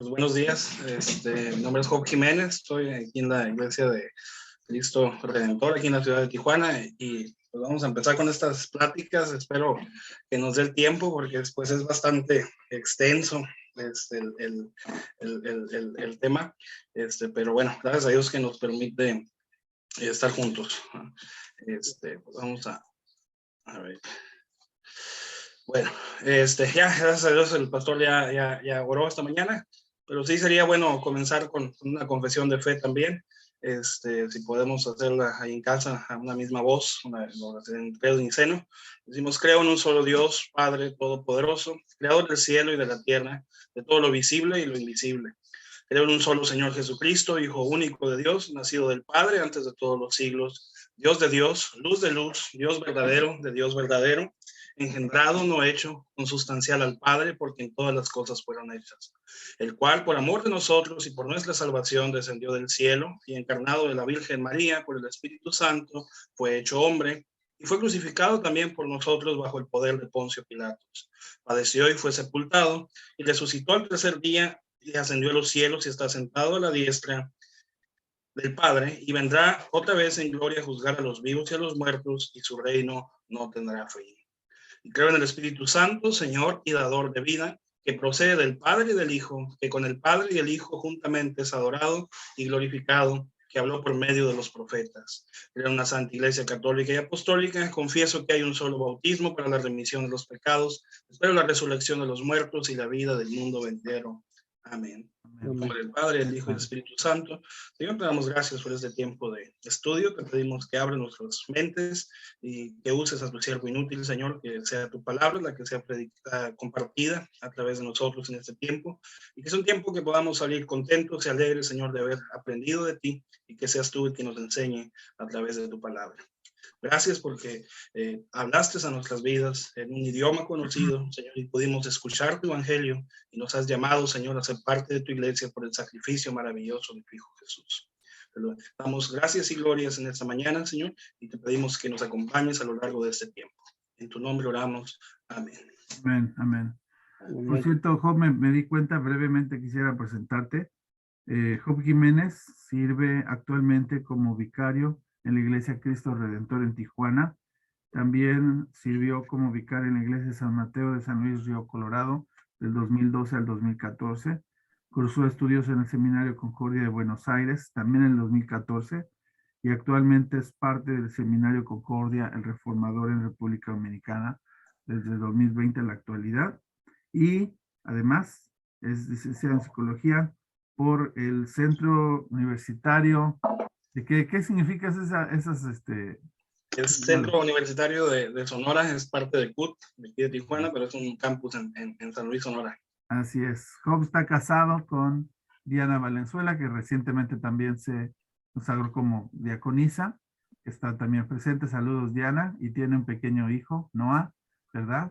Pues buenos días, mi nombre es Job Jiménez, estoy aquí en la Iglesia de Cristo Redentor, aquí en la ciudad de Tijuana, y pues vamos a empezar con estas pláticas. Espero que nos dé el tiempo, porque después es bastante extenso el tema, pero bueno, gracias a Dios que nos permite estar juntos. Pues vamos a ver. Bueno, ya, gracias a Dios, el pastor ya oró esta mañana, pero sí sería bueno comenzar con una confesión de fe también. Si podemos hacerla ahí en casa a una misma voz, en credo y seno. Decimos: creo en un solo Dios, Padre Todopoderoso, creador del cielo y de la tierra, de todo lo visible y lo invisible. Creo en un solo Señor Jesucristo, Hijo único de Dios, nacido del Padre antes de todos los siglos, Dios de Dios, luz de luz, Dios verdadero de Dios verdadero, engendrado, no hecho, consustancial al Padre, porque en todas las cosas fueron hechas, el cual por amor de nosotros y por nuestra salvación descendió del cielo, y encarnado de la Virgen María por el Espíritu Santo, fue hecho hombre, y fue crucificado también por nosotros bajo el poder de Poncio Pilatos. Padeció y fue sepultado, y resucitó al tercer día, y ascendió a los cielos, y está sentado a la diestra del Padre, y vendrá otra vez en gloria a juzgar a los vivos y a los muertos, y su reino no tendrá fin. Y creo en el Espíritu Santo, Señor y dador de vida, que procede del Padre y del Hijo, que con el Padre y el Hijo juntamente es adorado y glorificado, que habló por medio de los profetas. Creo en una santa Iglesia católica y apostólica, confieso que hay un solo bautismo para la remisión de los pecados, espero la resurrección de los muertos y la vida del mundo venidero. Amén. En el nombre del Padre, el Hijo y el Espíritu Santo. Señor, te damos gracias por este tiempo de estudio. Te pedimos que abres nuestras mentes y que uses a tu siervo inútil, Señor, que sea tu palabra la que sea compartida a través de nosotros en este tiempo, y que sea un tiempo que podamos salir contentos y alegres, Señor, de haber aprendido de ti, y que seas tú el que nos enseñe a través de tu palabra. Gracias porque hablaste a nuestras vidas en un idioma conocido, Señor, y pudimos escuchar tu evangelio, y nos has llamado, Señor, a ser parte de tu iglesia por el sacrificio maravilloso de tu Hijo Jesús. Pero damos gracias y glorias en esta mañana, Señor, y te pedimos que nos acompañes a lo largo de este tiempo. En tu nombre oramos. Amén. Amén, amén. Por cierto, Job, me di cuenta, brevemente quisiera presentarte. Job Jiménez sirve actualmente como vicario en la Iglesia Cristo Redentor en Tijuana. También sirvió como vicario en la Iglesia San Mateo de San Luis Río Colorado del 2012 al 2014. Cursó estudios en el Seminario Concordia de Buenos Aires también en el 2014, y actualmente es parte del Seminario Concordia, el Reformador en República Dominicana, desde 2020 a la actualidad. Y además es licenciado en Psicología por el Centro Universitario. ¿Qué significa esas El Centro Universitario de Sonora es parte de CUT, de aquí de Tijuana, pero es un campus en San Luis, Sonora. Así es. Job está casado con Diana Valenzuela, que recientemente también se consagró como diaconisa, que está también presente. Saludos, Diana, y tiene un pequeño hijo, Noah, ¿verdad?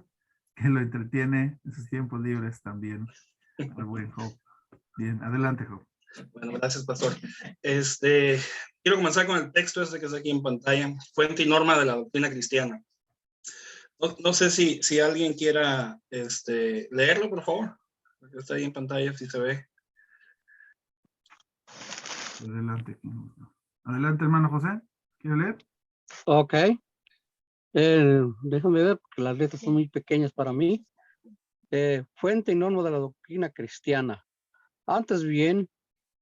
Que lo entretiene en sus tiempos libres también, al buen Job. Bien, adelante, Job. Bueno, gracias, pastor. Quiero comenzar con el texto que está aquí en pantalla, fuente y norma de la doctrina cristiana. No sé si alguien quiera leerlo, por favor. Está ahí en pantalla, si se ve. Adelante. Adelante, hermano José. ¿Quiere leer? Ok. Déjame ver, porque las letras son muy pequeñas para mí. Fuente y norma de la doctrina cristiana. Antes bien,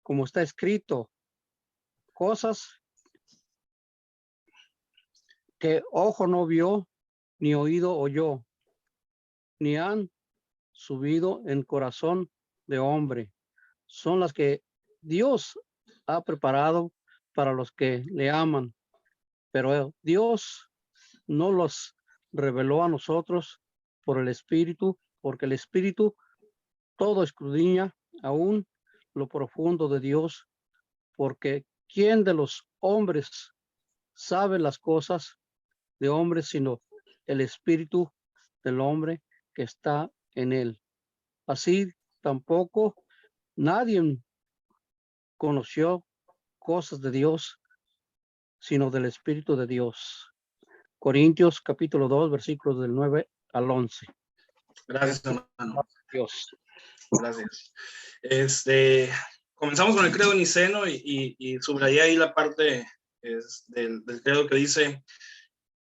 como está escrito, cosas que ojo no vio, ni oído oyó, ni han subido en corazón de hombre, son las que Dios ha preparado para los que le aman. Pero Dios no los reveló a nosotros por el Espíritu, porque el Espíritu todo escudriña aún lo profundo de Dios, porque ¿quién de los hombres sabe las cosas de hombres sino el Espíritu del hombre que está en él? Así tampoco nadie conoció cosas de Dios sino del Espíritu de Dios. Corintios capítulo 2, versículos del 9 al 11. Gracias, hermano. Dios. Gracias. Comenzamos con el credo niceno y subrayé ahí la parte del credo que dice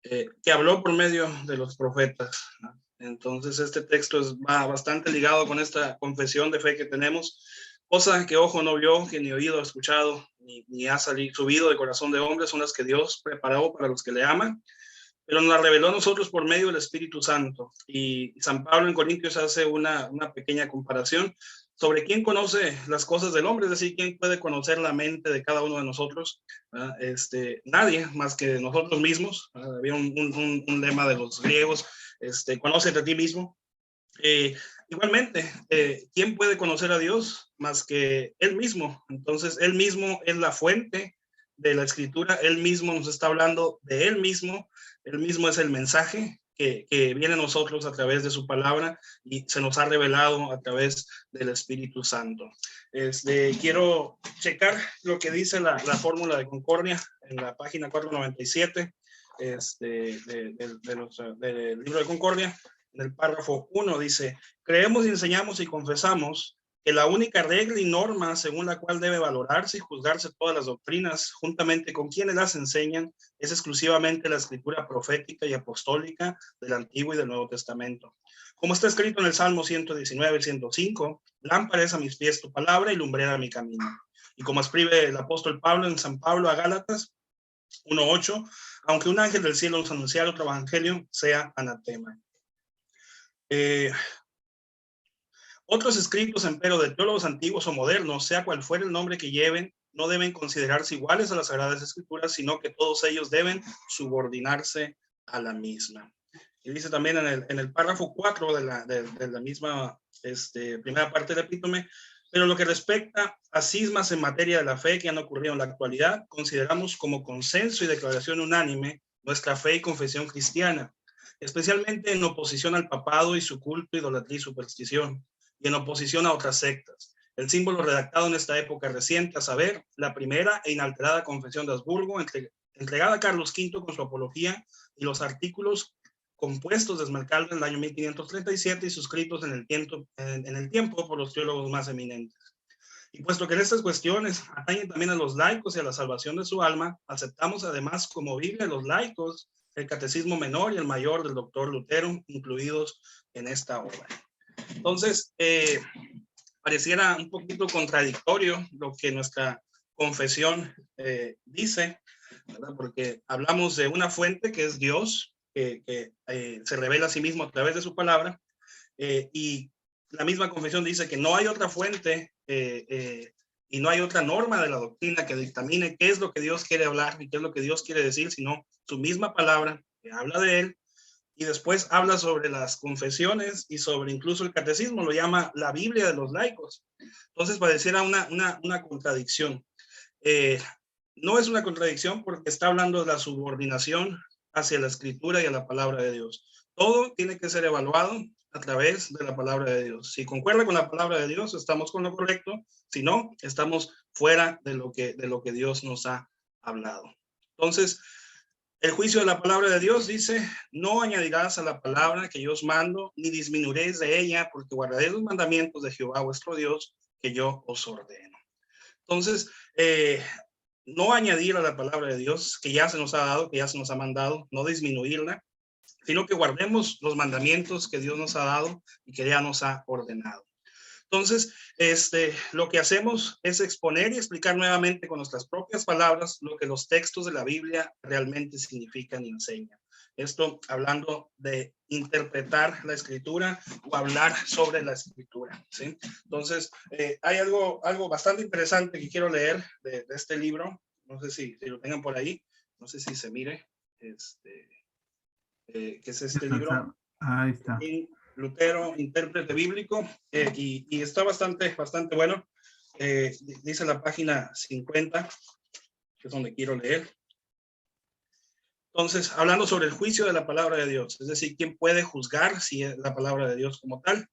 que habló por medio de los profetas, ¿no? Entonces este texto va bastante ligado con esta confesión de fe que tenemos, cosa que ojo no vio, que ni oído ha escuchado, ni ha subido de corazón de hombre, son las que Dios preparó para los que le aman, pero nos la reveló a nosotros por medio del Espíritu Santo. Y San Pablo en Corintios hace una pequeña comparación sobre quién conoce las cosas del hombre, es decir, quién puede conocer la mente de cada uno de nosotros. Nadie más que nosotros mismos. Había un lema de los griegos, conócete a ti mismo. Igualmente, ¿quién puede conocer a Dios más que Él mismo? Entonces, Él mismo es la fuente de la Escritura, Él mismo nos está hablando de Él mismo es el mensaje que viene a nosotros a través de su palabra y se nos ha revelado a través del Espíritu Santo. Quiero checar lo que dice la fórmula de concordia en la página 497 del libro de concordia. En el párrafo 1 dice: creemos y enseñamos y confesamos que la única regla y norma según la cual debe valorarse y juzgarse todas las doctrinas, juntamente con quienes las enseñan, es exclusivamente la escritura profética y apostólica del Antiguo y del Nuevo Testamento. Como está escrito en el Salmo 119 y 105, lámpara es a mis pies tu palabra y lumbrera a mi camino. Y como escribe el apóstol Pablo en San Pablo a Gálatas 1:8, aunque un ángel del cielo nos anunciara otro evangelio, sea anatema. Otros escritos, empero, de teólogos antiguos o modernos, sea cual fuera el nombre que lleven, no deben considerarse iguales a las Sagradas Escrituras, sino que todos ellos deben subordinarse a la misma. Y dice también en el párrafo 4 de la misma primera parte del epítome: pero lo que respecta a cismas en materia de la fe que han ocurrido en la actualidad, consideramos como consenso y declaración unánime nuestra fe y confesión cristiana, especialmente en oposición al papado y su culto, idolatría y superstición, y en oposición a otras sectas. El símbolo redactado en esta época reciente, a saber, la primera e inalterada confesión de Habsburgo, entregada a Carlos V con su apología, y los artículos compuestos de Esmeralda en el año 1537 y suscritos en el tiempo por los teólogos más eminentes. Y puesto que en estas cuestiones atañen también a los laicos y a la salvación de su alma, aceptamos además como Biblia los laicos, el catecismo menor y el mayor del doctor Lutero, incluidos en esta obra. Entonces, pareciera un poquito contradictorio lo que nuestra confesión dice, ¿verdad? Porque hablamos de una fuente que es Dios, que se revela a sí mismo a través de su palabra, y la misma confesión dice que no hay otra fuente y no hay otra norma de la doctrina que dictamine qué es lo que Dios quiere hablar y qué es lo que Dios quiere decir, sino su misma palabra que habla de él. Y después habla sobre las confesiones y sobre incluso el catecismo, lo llama la Biblia de los laicos. Entonces pareciera una contradicción. No es una contradicción porque está hablando de la subordinación hacia la escritura y a la palabra de Dios. Todo tiene que ser evaluado a través de la palabra de Dios. Si concuerda con la palabra de Dios, estamos con lo correcto. Si no, estamos fuera de lo que Dios nos ha hablado. Entonces, el juicio de la palabra de Dios dice: no añadirás a la palabra que yo os mando, ni disminuiréis de ella, porque guardaréis los mandamientos de Jehová vuestro Dios, que yo os ordeno. Entonces, no añadir a la palabra de Dios que ya se nos ha dado, que ya se nos ha mandado, no disminuirla, sino que guardemos los mandamientos que Dios nos ha dado y que ya nos ha ordenado. Entonces, lo que hacemos es exponer y explicar nuevamente con nuestras propias palabras lo que los textos de la Biblia realmente significan y enseñan. Esto hablando de interpretar la escritura o hablar sobre la escritura, ¿sí? Entonces, hay algo bastante interesante que quiero leer de este libro. No sé si lo tengan por ahí. No sé si se mire. ¿Qué es este libro? Ahí está. Lutero, intérprete bíblico, y está bastante bueno. Dice la página 50, que es donde quiero leer. Entonces, hablando sobre el juicio de la palabra de Dios, es decir, quién puede juzgar si es la palabra de Dios como tal,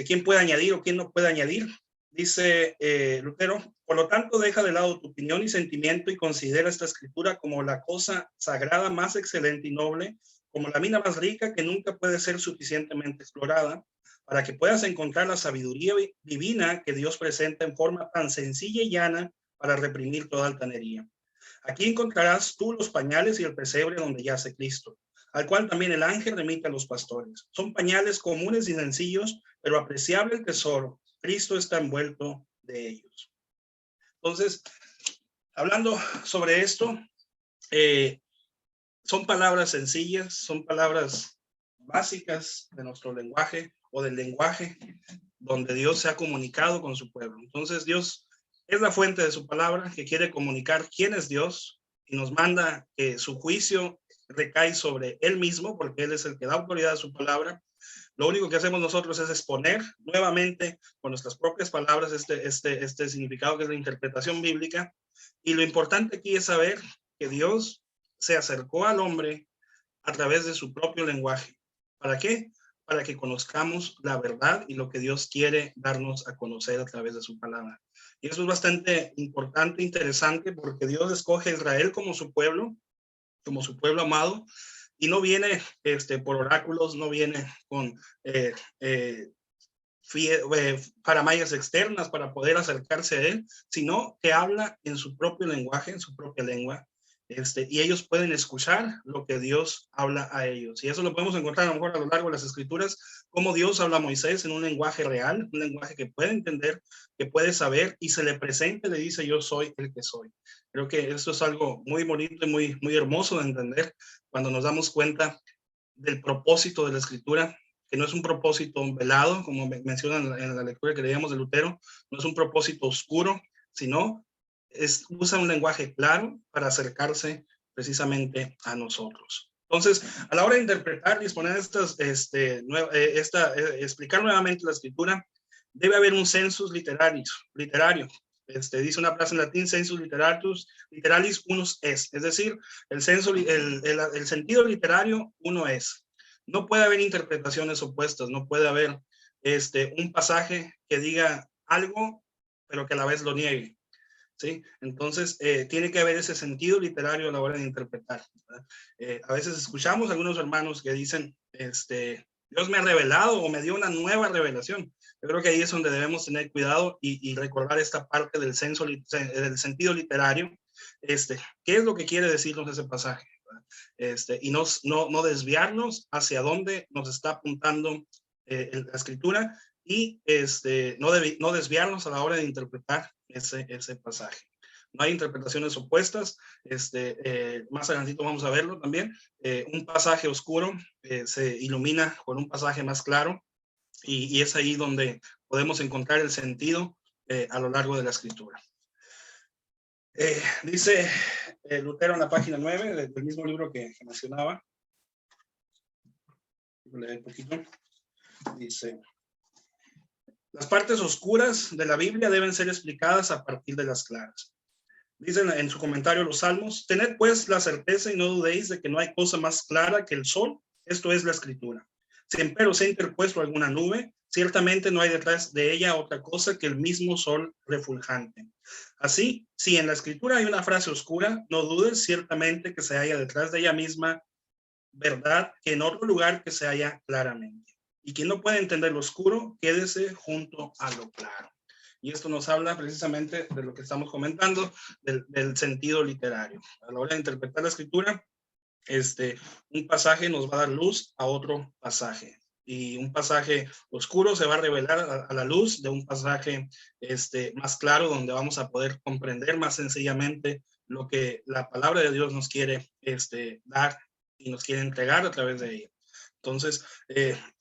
quién puede añadir o quién no puede añadir. Dice Lutero: por lo tanto, deja de lado tu opinión y sentimiento y considera esta escritura como la cosa sagrada más excelente y noble, como la mina más rica que nunca puede ser suficientemente explorada, para que puedas encontrar la sabiduría divina que Dios presenta en forma tan sencilla y llana para reprimir toda altanería. Aquí encontrarás tú los pañales y el pesebre donde yace Cristo, al cual también el ángel remite a los pastores. Son pañales comunes y sencillos, pero apreciable el tesoro. Cristo está envuelto de ellos. Entonces, hablando sobre esto, son palabras sencillas, son palabras básicas de nuestro lenguaje o del lenguaje donde Dios se ha comunicado con su pueblo. Entonces, Dios es la fuente de su palabra que quiere comunicar quién es Dios y nos manda que su juicio recae sobre él mismo, porque él es el que da autoridad a su palabra. Lo único que hacemos nosotros es exponer nuevamente con nuestras propias palabras este significado que es la interpretación bíblica. Y lo importante aquí es saber que Dios se acercó al hombre a través de su propio lenguaje. ¿Para qué? Para que conozcamos la verdad y lo que Dios quiere darnos a conocer a través de su palabra. Y eso es bastante importante, interesante, porque Dios escoge a Israel como su pueblo amado, y no viene por oráculos, no viene con paramayas externas para poder acercarse a él, sino que habla en su propio lenguaje, en su propia lengua, y ellos pueden escuchar lo que Dios habla a ellos. Y eso lo podemos encontrar a lo mejor a lo largo de las escrituras, cómo Dios habla a Moisés en un lenguaje real, un lenguaje que puede entender, que puede saber, y se le presenta y le dice: yo soy el que soy. Creo que esto es algo muy bonito y muy, muy hermoso de entender cuando nos damos cuenta del propósito de la escritura, que no es un propósito velado, como mencionan en la lectura que leíamos de Lutero, no es un propósito oscuro, sino usa un lenguaje claro para acercarse precisamente a nosotros. Entonces, a la hora de interpretar y exponer explicar nuevamente la escritura, debe haber un sensus literario. Dice una frase en latín: sensus literalis unus es decir, el sentido literario uno es. No puede haber interpretaciones opuestas, no puede haber un pasaje que diga algo, pero que a la vez lo niegue. ¿Sí? Entonces, tiene que haber ese sentido literario a la hora de interpretar. A veces escuchamos a algunos hermanos que dicen, Dios me ha revelado o me dio una nueva revelación. Yo creo que ahí es donde debemos tener cuidado y recordar esta parte del sentido literario. ¿Qué es lo que quiere decirnos ese pasaje? Y no desviarnos hacia dónde nos está apuntando la escritura, y no desviarnos a la hora de interpretar ese pasaje. No hay interpretaciones opuestas. Más adelantito vamos a verlo también. Un pasaje oscuro se ilumina con un pasaje más claro, y es ahí donde podemos encontrar el sentido a lo largo de la escritura. Dice Lutero en la página 9 del mismo libro que mencionaba. Voy a leer un poquito. Dice: las partes oscuras de la Biblia deben ser explicadas a partir de las claras. Dicen en su comentario los Salmos: tened pues la certeza y no dudéis de que no hay cosa más clara que el sol, esto es la escritura. Si empero se ha interpuesto alguna nube, ciertamente no hay detrás de ella otra cosa que el mismo sol refulgente. Así, si en la escritura hay una frase oscura, no dudes ciertamente que se halla detrás de ella misma verdad que en otro lugar que se halla claramente. Y quien no puede entender lo oscuro, quédese junto a lo claro. Y esto nos habla precisamente de lo que estamos comentando, del sentido literario. A la hora de interpretar la escritura, un pasaje nos va a dar luz a otro pasaje. Y un pasaje oscuro se va a revelar a la luz de un pasaje más claro, donde vamos a poder comprender más sencillamente lo que la palabra de Dios nos quiere dar y nos quiere entregar a través de ella. Entonces,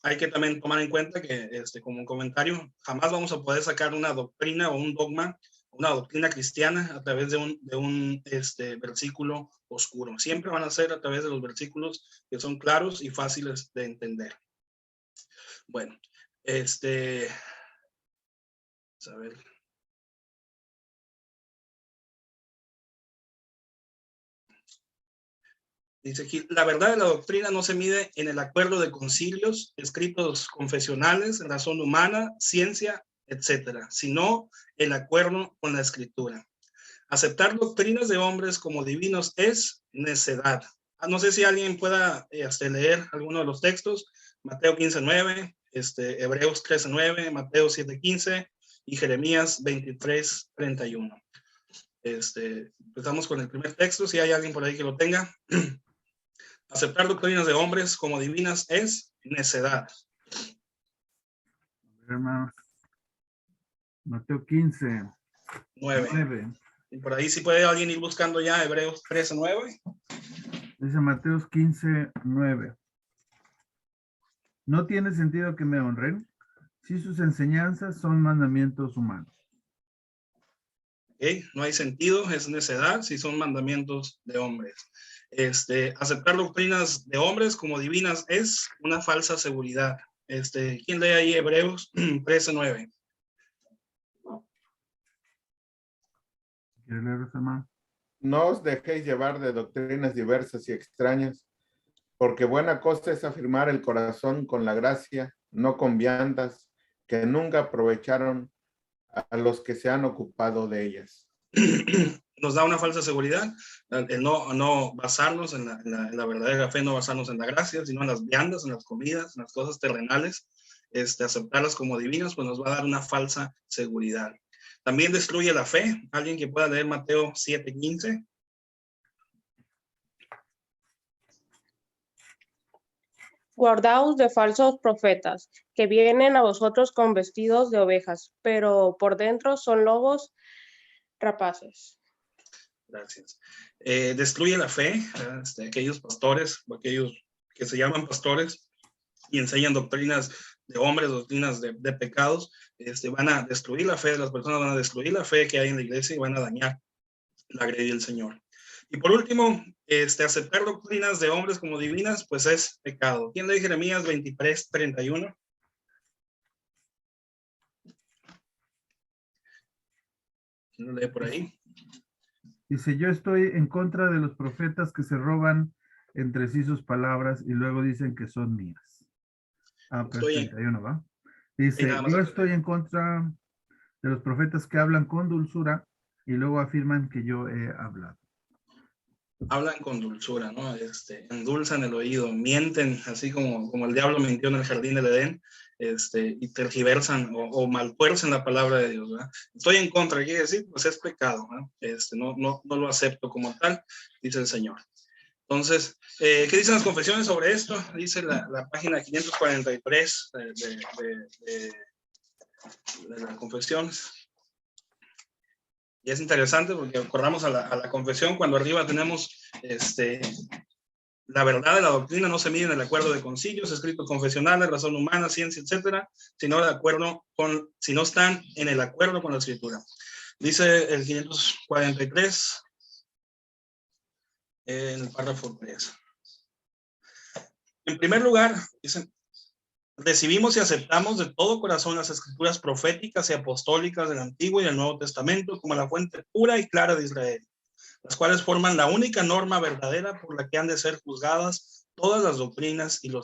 hay que también tomar en cuenta que, como un comentario, jamás vamos a poder sacar una doctrina o un dogma, una doctrina cristiana a través de un versículo oscuro. Siempre van a ser a través de los versículos que son claros y fáciles de entender. Bueno, a ver. Dice aquí: la verdad de la doctrina no se mide en el acuerdo de concilios, escritos confesionales, razón humana, ciencia, etcétera, sino el acuerdo con la escritura. Aceptar doctrinas de hombres como divinos es necedad. No sé si alguien pueda leer alguno de los textos. Mateo 15:9, Hebreos 13:9, Mateo 7:15 y Jeremías 23:31. Empezamos con el primer texto, si hay alguien por ahí que lo tenga. Aceptar doctrinas de hombres como divinas es necedad. Hermanos. Mateo 15. 9. Y por ahí si puede alguien ir buscando ya Hebreos 13:9. Dice Mateos 15:9. No tiene sentido que me honren si sus enseñanzas son mandamientos humanos. Okay. No hay sentido, es necedad si son mandamientos de hombres. Aceptar doctrinas de hombres como divinas es una falsa seguridad. ¿Quién lee ahí Hebreos 13:9? ¿Quiere leer, hermano? No os dejéis llevar de doctrinas diversas y extrañas, porque buena cosa es afirmar el corazón con la gracia, no con viandas, que nunca aprovecharon a los que se han ocupado de ellas. Nos da una falsa seguridad, el no basarnos en la verdadera fe, no basarnos en la gracia, sino en las viandas, en las comidas, en las cosas terrenales. Aceptarlas como divinas, pues nos va a dar una falsa seguridad. También destruye la fe. Alguien que pueda leer Mateo 7:15. Guardaos de falsos profetas, que vienen a vosotros con vestidos de ovejas, pero por dentro son lobos rapaces. Gracias. Destruye la fe. Aquellos pastores, o aquellos que se llaman pastores y enseñan doctrinas de hombres, doctrinas de pecados, van a destruir la fe de las personas, van a destruir la fe que hay en la iglesia y van a dañar la grey del Señor. Y por último, aceptar doctrinas de hombres como divinas, pues es pecado. ¿Quién lee Jeremías 23:31? ¿Quién lo lee por ahí? Dice, yo estoy en contra de los profetas que se roban entre sí sus palabras y luego dicen que son mías. Pero 31, ¿va? Dice, yo estoy en contra de los profetas que hablan con dulzura y luego afirman que yo he hablado. Hablan con dulzura, ¿no? Endulzan el oído, mienten, así como el diablo mintió en el jardín del Edén, y tergiversan o maltuercen la palabra de Dios, ¿verdad? Estoy en contra, quiere decir, pues es pecado, ¿no? No lo acepto como tal, dice el Señor. Entonces, ¿qué dicen las confesiones sobre esto? Dice la página 543 de las confesiones. Y es interesante porque acordamos a la confesión cuando arriba tenemos la verdad de la doctrina no se mide en el acuerdo de concilios, escritos confesionales, razón humana, ciencia, etcétera, sino si no están en el acuerdo con la escritura. Dice el 543 en el párrafo 3. En primer lugar, dicen, recibimos y aceptamos de todo corazón las escrituras proféticas y apostólicas del Antiguo y del Nuevo Testamento como la fuente pura y clara de Israel, las cuales forman la única norma verdadera por la que han de ser juzgadas todas las doctrinas y lo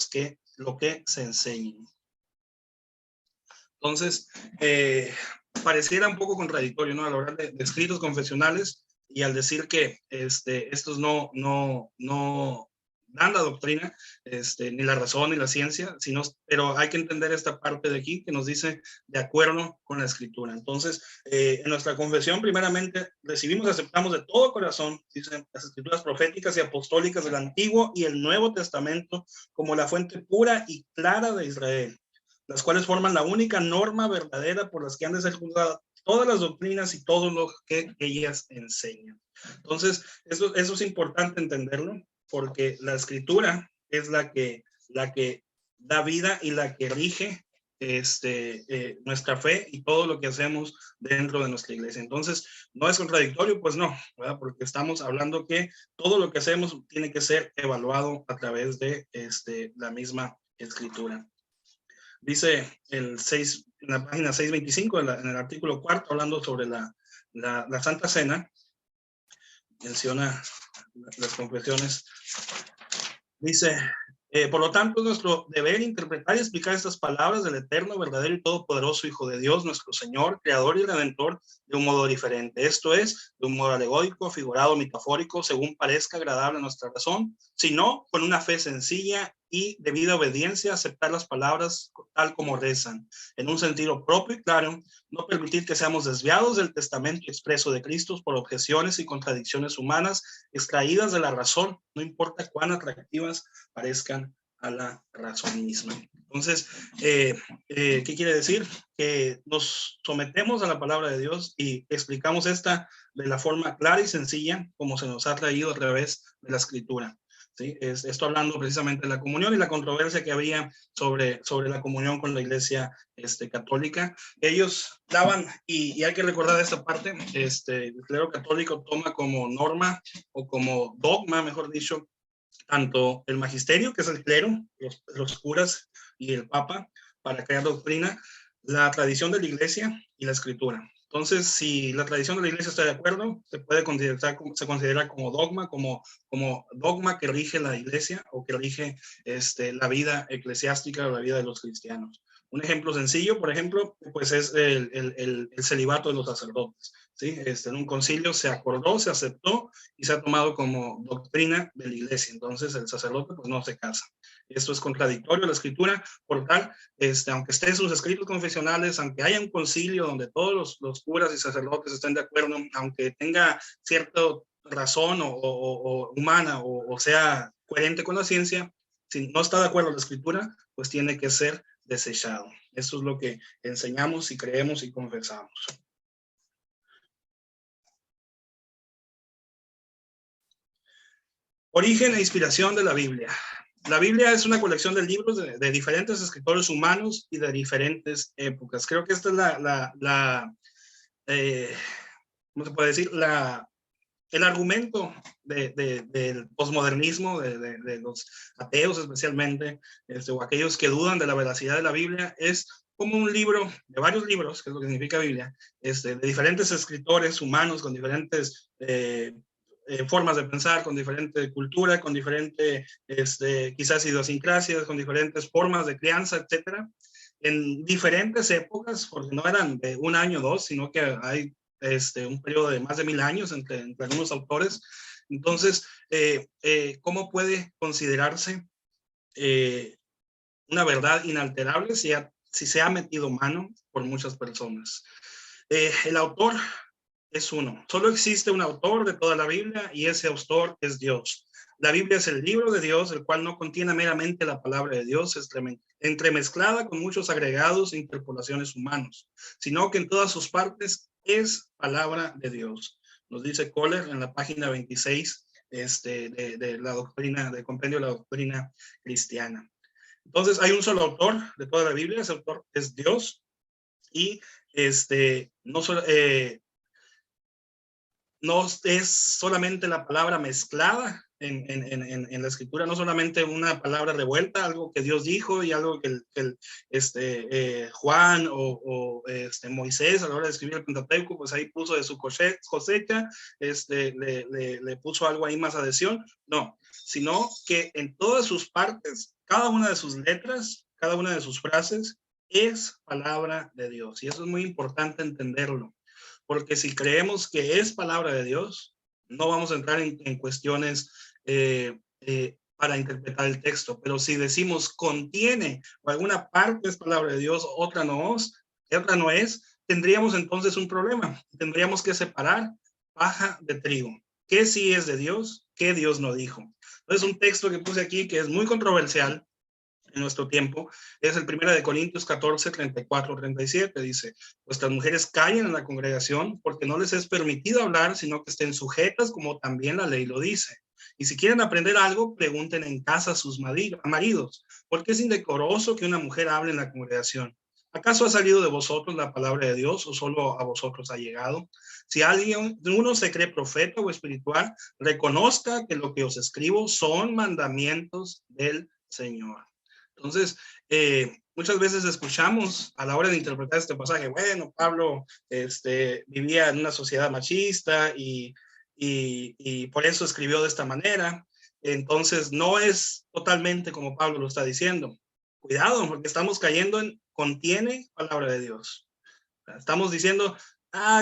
que se enseñen. Entonces, pareciera un poco contradictorio, ¿no? Al hablar de escritos confesionales y al decir que estos no dan la doctrina, ni la razón ni la ciencia, pero hay que entender esta parte de aquí que nos dice de acuerdo con la escritura. Entonces, en nuestra confesión, primeramente, recibimos y aceptamos de todo corazón, dicen las escrituras proféticas y apostólicas del Antiguo y el Nuevo Testamento como la fuente pura y clara de Israel, las cuales forman la única norma verdadera por las que han de ser juzgadas todas las doctrinas y todo lo que ellas enseñan. Entonces, eso es importante entenderlo, porque la escritura es la que da vida y la que rige nuestra fe y todo lo que hacemos dentro de nuestra iglesia. Entonces, no es contradictorio, pues no, ¿verdad? Porque estamos hablando que todo lo que hacemos tiene que ser evaluado a través de la misma escritura. Dice en la página 625, en el artículo 4, hablando sobre la Santa Cena, menciona las confesiones. Dice, por lo tanto, es nuestro deber interpretar y explicar estas palabras del eterno, verdadero y todopoderoso Hijo de Dios, nuestro Señor, Creador y Redentor, de un modo diferente. Esto es, de un modo alegórico, figurado, metafórico, según parezca agradable a nuestra razón, sino con una fe sencilla y debida obediencia aceptar las palabras tal como rezan, en un sentido propio y claro, no permitir que seamos desviados del testamento expreso de Cristo por objeciones y contradicciones humanas extraídas de la razón, no importa cuán atractivas parezcan a la razón misma. Entonces, ¿qué quiere decir? Que nos sometemos a la palabra de Dios y explicamos esta de la forma clara y sencilla como se nos ha traído a través de la Escritura. ¿Sí? Esto hablando precisamente de la comunión y la controversia que había sobre la comunión con la Iglesia católica. Ellos daban, y hay que recordar esta parte, el clero católico toma como norma o como dogma, mejor dicho, tanto el magisterio, que es el clero, los curas y el papa, para crear doctrina, la tradición de la Iglesia y la Escritura. Entonces, si la tradición de la Iglesia está de acuerdo, se considera como dogma, como dogma que rige la Iglesia o que rige la vida eclesiástica o la vida de los cristianos. Un ejemplo sencillo, por ejemplo, pues es el celibato de los sacerdotes. ¿Sí? En un concilio se acordó, se aceptó y se ha tomado como doctrina de la Iglesia. Entonces, el sacerdote pues no se casa. Esto es contradictorio a la Escritura, por tal, aunque esté en sus escritos confesionales, aunque haya un concilio donde todos los curas y sacerdotes estén de acuerdo, aunque tenga cierta razón o humana o sea coherente con la ciencia, si no está de acuerdo a la Escritura, pues tiene que ser desechado. Eso es lo que enseñamos y creemos y confesamos. Origen e inspiración de la Biblia. La Biblia es una colección de libros de diferentes escritores humanos y de diferentes épocas. Creo que esta es ¿cómo se puede decir? El argumento del posmodernismo, de los ateos especialmente, o aquellos que dudan de la veracidad de la Biblia, es como un libro, de varios libros, que es lo que significa Biblia, de diferentes escritores humanos con diferentes formas de pensar, con diferente cultura, con diferente, quizás idiosincrasias, con diferentes formas de crianza, etcétera, en diferentes épocas, porque no eran de un año o dos, sino que hay un periodo de más de 1000 años entre algunos autores. Entonces, ¿cómo puede considerarse una verdad inalterable si se ha metido mano por muchas personas? El autor es uno. Solo existe un autor de toda la Biblia y ese autor es Dios. La Biblia es el libro de Dios, el cual no contiene meramente la palabra de Dios, entremezclada con muchos agregados e interpolaciones humanos, sino que en todas sus partes es palabra de Dios. Nos dice Kohler en la página 26 de la doctrina, del compendio de la doctrina cristiana. Entonces hay un solo autor de toda la Biblia, ese autor es Dios, y no es solamente la palabra mezclada en la Escritura, no solamente una palabra revuelta, algo que Dios dijo y algo que Juan o Moisés a la hora de escribir el Pentateuco, pues ahí puso de su cosecha, le puso algo ahí más adhesión. No, sino que en todas sus partes, cada una de sus letras, cada una de sus frases es palabra de Dios. Y eso es muy importante entenderlo. Porque si creemos que es palabra de Dios, no vamos a entrar en cuestiones para interpretar el texto. Pero si decimos contiene o alguna parte es palabra de Dios, otra no es, tendríamos entonces un problema. Tendríamos que separar paja de trigo. ¿Qué sí es de Dios? ¿Qué Dios no dijo? Entonces un texto que puse aquí que es muy controversial en nuestro tiempo, es el 1 Corintios 14, 34, 37, dice, vuestras mujeres callen en la congregación porque no les es permitido hablar, sino que estén sujetas como también la ley lo dice. Y si quieren aprender algo, pregunten en casa a sus maridos, porque es indecoroso que una mujer hable en la congregación. ¿Acaso ha salido de vosotros la palabra de Dios o solo a vosotros ha llegado? Si uno se cree profeta o espiritual, reconozca que lo que os escribo son mandamientos del Señor. Entonces, muchas veces escuchamos a la hora de interpretar este pasaje, bueno, Pablo vivía en una sociedad machista y por eso escribió de esta manera. Entonces, no es totalmente como Pablo lo está diciendo. Cuidado, porque estamos cayendo en contiene palabra de Dios. Estamos diciendo,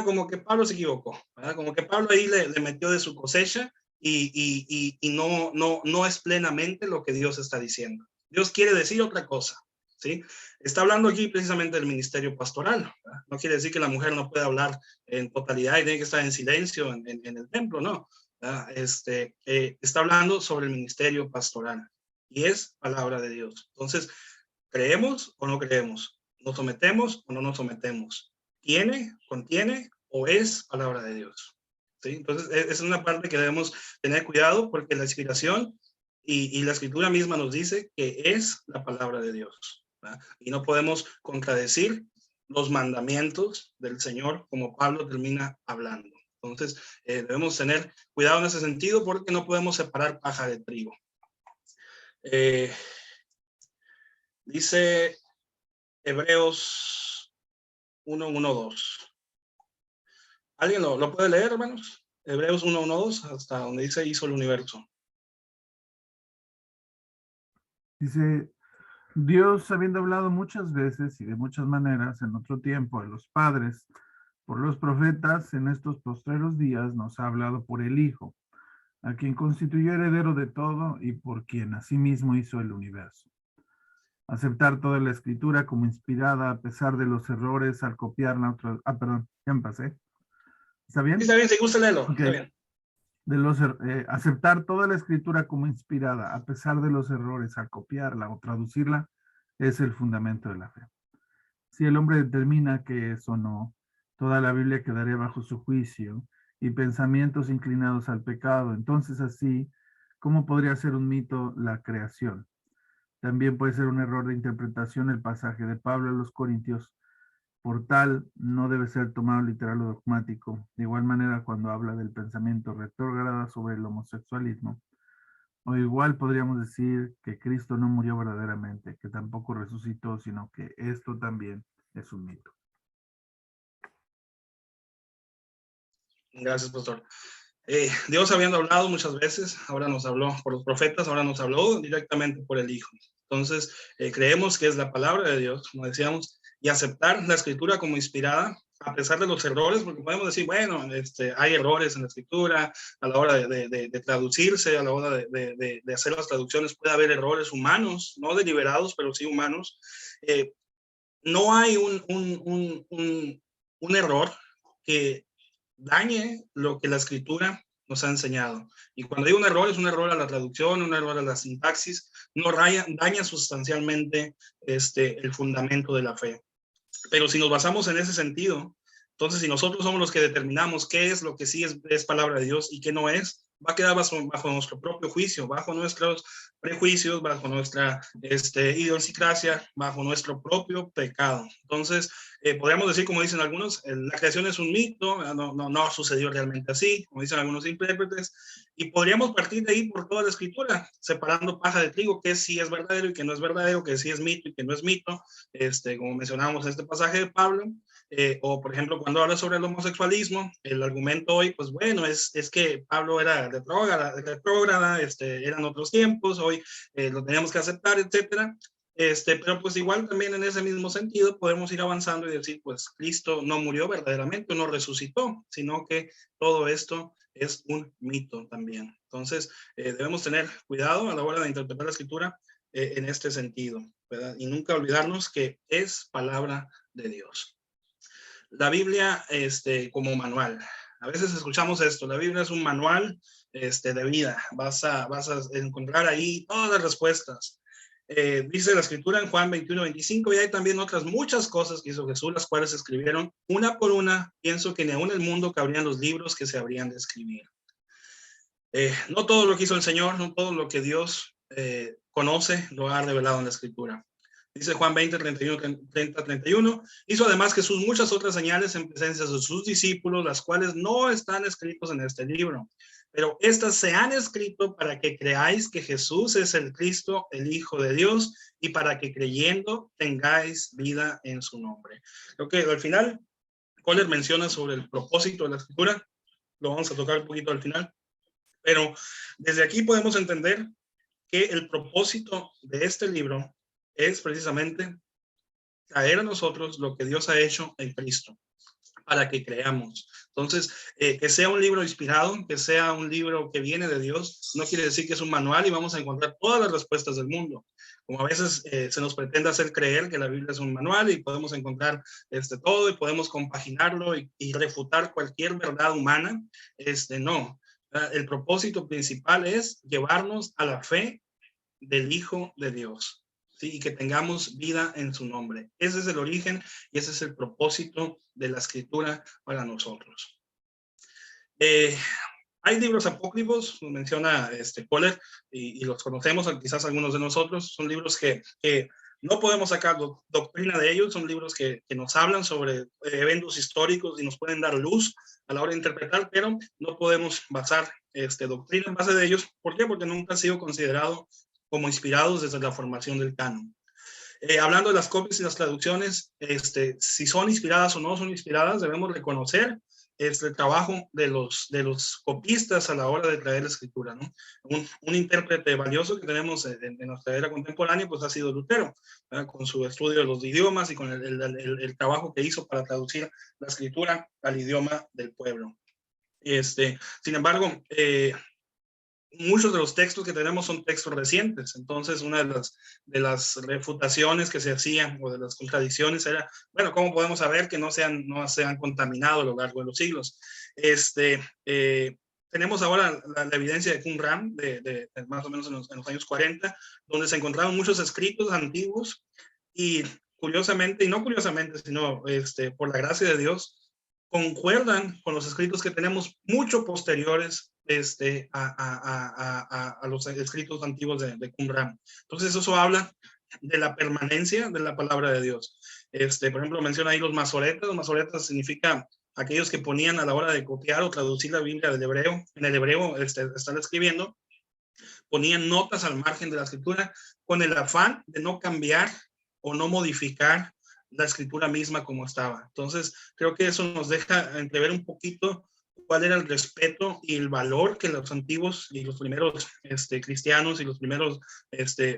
como que Pablo se equivocó, ¿verdad? Como que Pablo ahí le metió de su cosecha y no es plenamente lo que Dios está diciendo. Dios quiere decir otra cosa, ¿sí? Está hablando aquí precisamente del ministerio pastoral, ¿verdad? No quiere decir que la mujer no pueda hablar en totalidad y tiene que estar en silencio en el templo, no. Está hablando sobre el ministerio pastoral y es palabra de Dios. Entonces, ¿creemos o no creemos? ¿Nos sometemos o no nos sometemos? ¿Tiene, contiene o es palabra de Dios? ¿Sí? Entonces, es una parte que debemos tener cuidado porque la inspiración y la escritura misma nos dice que es la palabra de Dios, ¿verdad? Y no podemos contradecir los mandamientos del Señor como Pablo termina hablando. Entonces, debemos tener cuidado en ese sentido porque no podemos separar paja de trigo. Dice Hebreos 1:1-2. ¿Alguien lo puede leer, hermanos? Hebreos 1:1-2, hasta donde dice hizo el universo. Dice, Dios, habiendo hablado muchas veces y de muchas maneras en otro tiempo a los padres, por los profetas, en estos postreros días nos ha hablado por el Hijo, a quien constituyó heredero de todo y por quien asimismo hizo el universo. Aceptar toda la escritura como inspirada a pesar de los errores al copiarla. Perdón, ya me pasé. ¿Está bien? Sí, está bien, si gusta leerlo. Okay. Está bien. Aceptar toda la escritura como inspirada a pesar de los errores al copiarla o traducirla es el fundamento de la fe. Si el hombre determina que es o no, toda la Biblia quedaría bajo su juicio y pensamientos inclinados al pecado. Entonces así, ¿cómo podría ser un mito la creación? También puede ser un error de interpretación el pasaje de Pablo a los Corintios. Por tal, no debe ser tomado literal o dogmático. De igual manera, cuando habla del pensamiento retrógrado sobre el homosexualismo, o igual podríamos decir que Cristo no murió verdaderamente, que tampoco resucitó, sino que esto también es un mito. Gracias, pastor. Dios habiendo hablado muchas veces, ahora nos habló por los profetas, ahora nos habló directamente por el Hijo. Entonces, creemos que es la palabra de Dios, como decíamos, y aceptar la escritura como inspirada, a pesar de los errores, porque podemos decir, bueno, hay errores en la escritura, a la hora de traducirse, a la hora de hacer las traducciones, puede haber errores humanos, no deliberados, pero sí humanos. No hay un error que dañe lo que la escritura nos ha enseñado. Y cuando digo un error, es un error a la traducción, un error a la sintaxis, no daña sustancialmente el fundamento de la fe. Pero si nos basamos en ese sentido, entonces si nosotros somos los que determinamos qué es lo que sí es palabra de Dios y qué no es, va a quedar bajo nuestro propio juicio, bajo nuestros prejuicios, bajo nuestra idiosincrasia, bajo nuestro propio pecado. Entonces, podríamos decir, como dicen algunos, la creación es un mito, no sucedió realmente así, como dicen algunos intérpretes, y podríamos partir de ahí por toda la escritura, separando paja de trigo, que sí es verdadero y que no es verdadero, que sí es mito y que no es mito, como mencionamos en este pasaje de Pablo. O por ejemplo, cuando habla sobre el homosexualismo, el argumento hoy, pues bueno, es que Pablo era retrógrada, eran otros tiempos, hoy lo teníamos que aceptar, etcétera. Pero pues igual también en ese mismo sentido podemos ir avanzando y decir, pues Cristo no murió verdaderamente, no resucitó, sino que todo esto es un mito también. Entonces, debemos tener cuidado a la hora de interpretar la escritura en este sentido, ¿verdad? Y nunca olvidarnos que es palabra de Dios. La Biblia como manual. A veces escuchamos esto, la Biblia es un manual de vida. Vas a encontrar ahí todas las respuestas. Dice la escritura en Juan 21:25, y hay también otras muchas cosas que hizo Jesús, las cuales se escribieron una por una. Pienso que ni aún en el mundo cabrían los libros que se habrían de escribir. No todo lo que hizo el Señor, no todo lo que Dios conoce, lo ha revelado en la escritura. Dice Juan 20:30-31, hizo además Jesús muchas otras señales en presencia de sus discípulos, las cuales no están escritos en este libro, pero estas se han escrito para que creáis que Jesús es el Cristo, el Hijo de Dios, y para que creyendo tengáis vida en su nombre. Creo que al final, Kohler menciona sobre el propósito de la escritura, lo vamos a tocar un poquito al final, pero desde aquí podemos entender que el propósito de este libro es precisamente traer a nosotros lo que Dios ha hecho en Cristo, para que creamos. Entonces, que sea un libro inspirado, que sea un libro que viene de Dios, no quiere decir que es un manual y vamos a encontrar todas las respuestas del mundo. Como a veces se nos pretende hacer creer que la Biblia es un manual y podemos encontrar todo y podemos compaginarlo y refutar cualquier verdad humana, no. El propósito principal es llevarnos a la fe del Hijo de Dios, ¿sí? Y que tengamos vida en su nombre. Ese es el origen y ese es el propósito de la Escritura para nosotros. Hay libros apócrifos, menciona Kohler, y los conocemos, quizás algunos de nosotros. Son libros que no podemos sacar doctrina de ellos, son libros que nos hablan sobre eventos históricos y nos pueden dar luz a la hora de interpretar, pero no podemos basar doctrina en base de ellos. ¿Por qué? Porque nunca han sido considerados como inspirados desde la formación del canon. Hablando de las copias y las traducciones, si son inspiradas o no son inspiradas, debemos reconocer el trabajo de los copistas a la hora de traer la escritura, ¿no? Un intérprete valioso que tenemos en nuestra era contemporánea, pues ha sido Lutero, ¿verdad? Con su estudio de los idiomas y con el trabajo que hizo para traducir la escritura al idioma del pueblo. Sin embargo, muchos de los textos que tenemos son textos recientes. Entonces, una de las refutaciones que se hacían o de las contradicciones era, bueno, ¿cómo podemos saber que no se han contaminado a lo largo de los siglos? Tenemos ahora la evidencia de Qumran, de más o menos en los años 40, donde se encontraron muchos escritos antiguos y curiosamente, y no curiosamente, sino por la gracia de Dios, concuerdan con los escritos que tenemos mucho posteriores a los escritos antiguos de Qumran. Entonces eso habla de la permanencia de la palabra de Dios. Por ejemplo, menciona ahí los masoretas. Los masoretas significa aquellos que ponían a la hora de copiar o traducir la Biblia del hebreo. En el hebreo están escribiendo, ponían notas al margen de la escritura con el afán de no cambiar o no modificar la escritura misma como estaba. Entonces, creo que eso nos deja entrever un poquito cuál era el respeto y el valor que los antiguos y los primeros cristianos y los primeros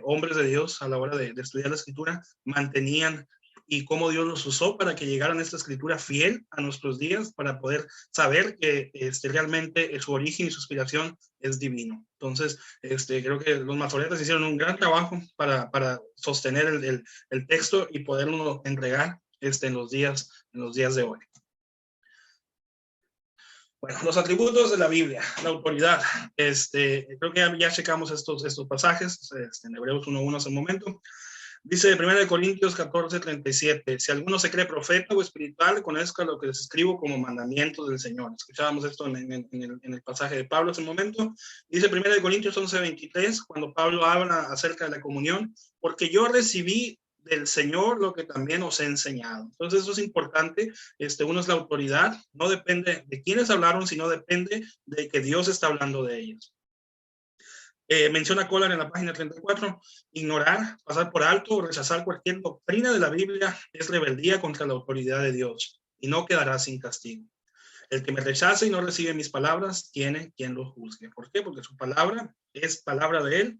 hombres de Dios a la hora de estudiar la escritura mantenían y cómo Dios los usó para que llegaran a esta escritura fiel a nuestros días, para poder saber que realmente su origen y su inspiración es divino. Entonces, creo que los masoretas hicieron un gran trabajo para sostener el texto y poderlo entregar en los días de hoy. Bueno, los atributos de la Biblia, la autoridad. Creo que ya checamos estos pasajes en Hebreos 1:1 hace un momento. Dice 1 Corintios 14:37, si alguno se cree profeta o espiritual, conozca lo que les escribo como mandamiento del Señor. Escuchábamos esto en el pasaje de Pablo hace un momento. Dice 1 Corintios 11:23, cuando Pablo habla acerca de la comunión, porque yo recibí del Señor lo que también os he enseñado. Entonces eso es importante. Uno es la autoridad, no depende de quiénes hablaron, sino depende de que Dios está hablando de ellos. Menciona Kohler en la página 34, ignorar, pasar por alto o rechazar cualquier doctrina de la Biblia es rebeldía contra la autoridad de Dios y no quedará sin castigo. El que me rechace y no recibe mis palabras, tiene quien lo juzgue. ¿Por qué? Porque su palabra es palabra de él.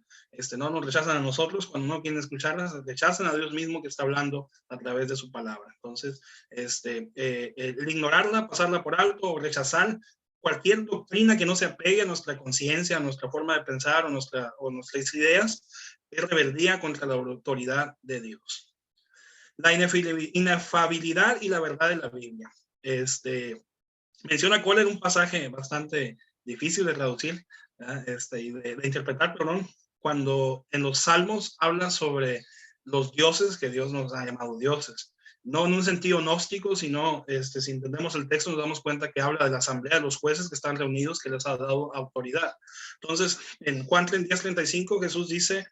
No nos rechazan a nosotros cuando no quieren escucharlas, rechazan a Dios mismo que está hablando a través de su palabra. Entonces, el ignorarla, pasarla por alto o rechazar cualquier doctrina que no se apegue a nuestra conciencia, a nuestra forma de pensar o nuestras ideas, es rebeldía contra la autoridad de Dios. La inefabilidad y la verdad de la Biblia. Menciona Kohler un pasaje bastante difícil de traducir y de interpretar, perdón, cuando en los Salmos habla sobre los dioses que Dios nos ha llamado dioses. No en un sentido gnóstico, sino si entendemos el texto nos damos cuenta que habla de la asamblea de los jueces que están reunidos, que les ha dado autoridad. Entonces, en Juan 10:35 Jesús dice,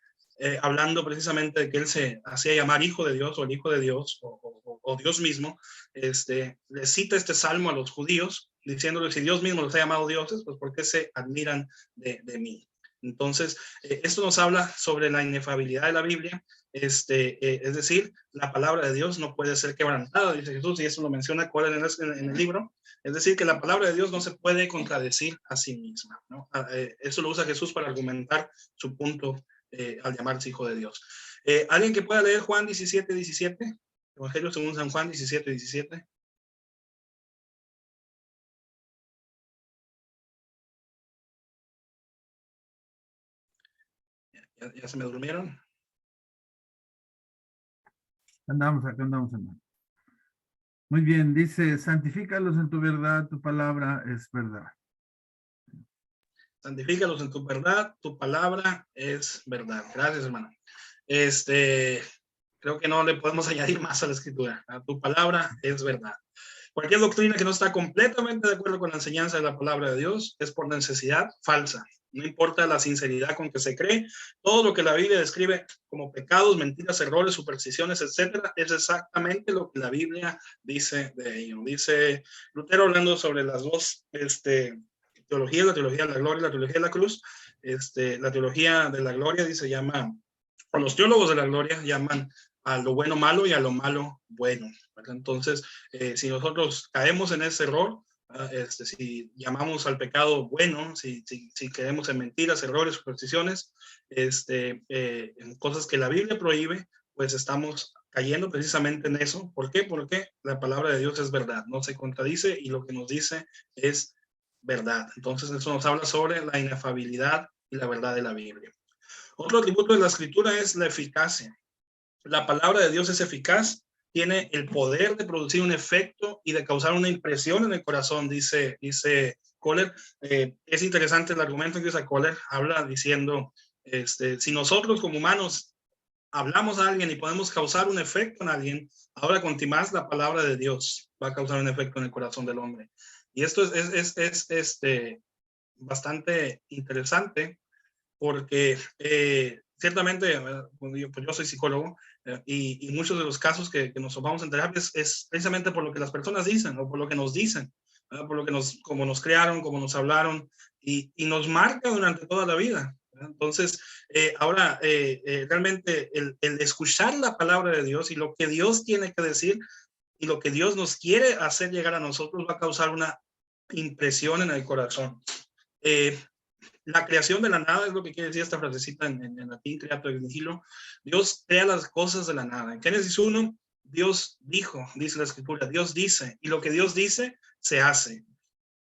hablando precisamente de que él se hacía llamar hijo de Dios o el hijo de Dios o Dios mismo, le cita este salmo a los judíos diciéndoles, si Dios mismo los ha llamado dioses, pues ¿por qué se admiran de mí? Entonces, esto nos habla sobre la inefabilidad de la Biblia, es decir, la palabra de Dios no puede ser quebrantada, dice Jesús, y eso lo menciona Kohler en el libro, es decir, que la palabra de Dios no se puede contradecir a sí misma, ¿no? Eso lo usa Jesús para argumentar su punto al llamarse hijo de Dios. ¿Alguien que pueda leer Juan 17:17? Evangelio según San Juan 17:17. ¿Ya se me durmieron? Acá andamos, hermano. Muy bien, dice, santifícalos en tu verdad, tu palabra es verdad. Santifícalos en tu verdad, tu palabra es verdad. Gracias, hermano. Creo que no le podemos añadir más a la escritura. Tu palabra es verdad. Cualquier doctrina que no está completamente de acuerdo con la enseñanza de la palabra de Dios es por necesidad falsa. No importa la sinceridad con que se cree, todo lo que la Biblia describe como pecados, mentiras, errores, supersticiones, etcétera, es exactamente lo que la Biblia dice de ello. Dice Lutero, hablando sobre las dos teologías, la teología de la gloria y la teología de la cruz. La teología de la gloria dice, llama, o los teólogos de la gloria llaman a lo bueno malo y a lo malo bueno, ¿verdad? Entonces, si nosotros caemos en ese error, si llamamos al pecado bueno, si creemos en mentiras, errores, supersticiones, en cosas que la Biblia prohíbe, pues estamos cayendo precisamente en eso. ¿Por qué? Porque la palabra de Dios es verdad, no se contradice y lo que nos dice es verdad. Entonces, eso nos habla sobre la inefabilidad y la verdad de la Biblia. Otro atributo de la escritura es la eficacia. La palabra de Dios es eficaz, tiene el poder de producir un efecto y de causar una impresión en el corazón, dice Kohler. Es interesante el argumento que usa Kohler, habla diciendo, si nosotros como humanos hablamos a alguien y podemos causar un efecto en alguien, ahora con más la palabra de Dios va a causar un efecto en el corazón del hombre. Y esto es bastante interesante porque ciertamente, pues yo soy psicólogo y muchos de los casos que nos vamos a enterar es precisamente por lo que las personas dicen o por lo que nos dicen, ¿verdad? Por lo que como nos crearon, como nos hablaron y nos marca durante toda la vida, ¿verdad? Entonces, ahora realmente el escuchar la palabra de Dios y lo que Dios tiene que decir y lo que Dios nos quiere hacer llegar a nosotros va a causar una impresión en el corazón. La creación de la nada es lo que quiere decir esta frasecita en latín, creator ex nihilo. Dios crea las cosas de la nada. En Génesis 1, Dios dijo, dice la escritura, Dios dice, y lo que Dios dice, se hace.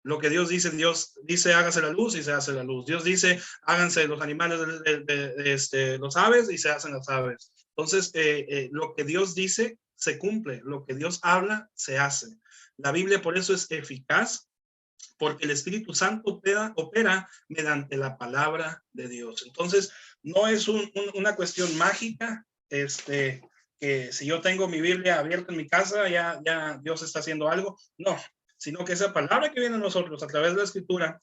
Lo que Dios dice, hágase la luz y se hace la luz. Dios dice, háganse los animales, los aves y se hacen las aves. Entonces, lo que Dios dice, se cumple. Lo que Dios habla, se hace. La Biblia por eso es eficaz, porque el Espíritu Santo opera mediante la palabra de Dios. Entonces, no es una cuestión mágica, que si yo tengo mi Biblia abierta en mi casa, ya Dios está haciendo algo. No, sino que esa palabra que viene a nosotros a través de la Escritura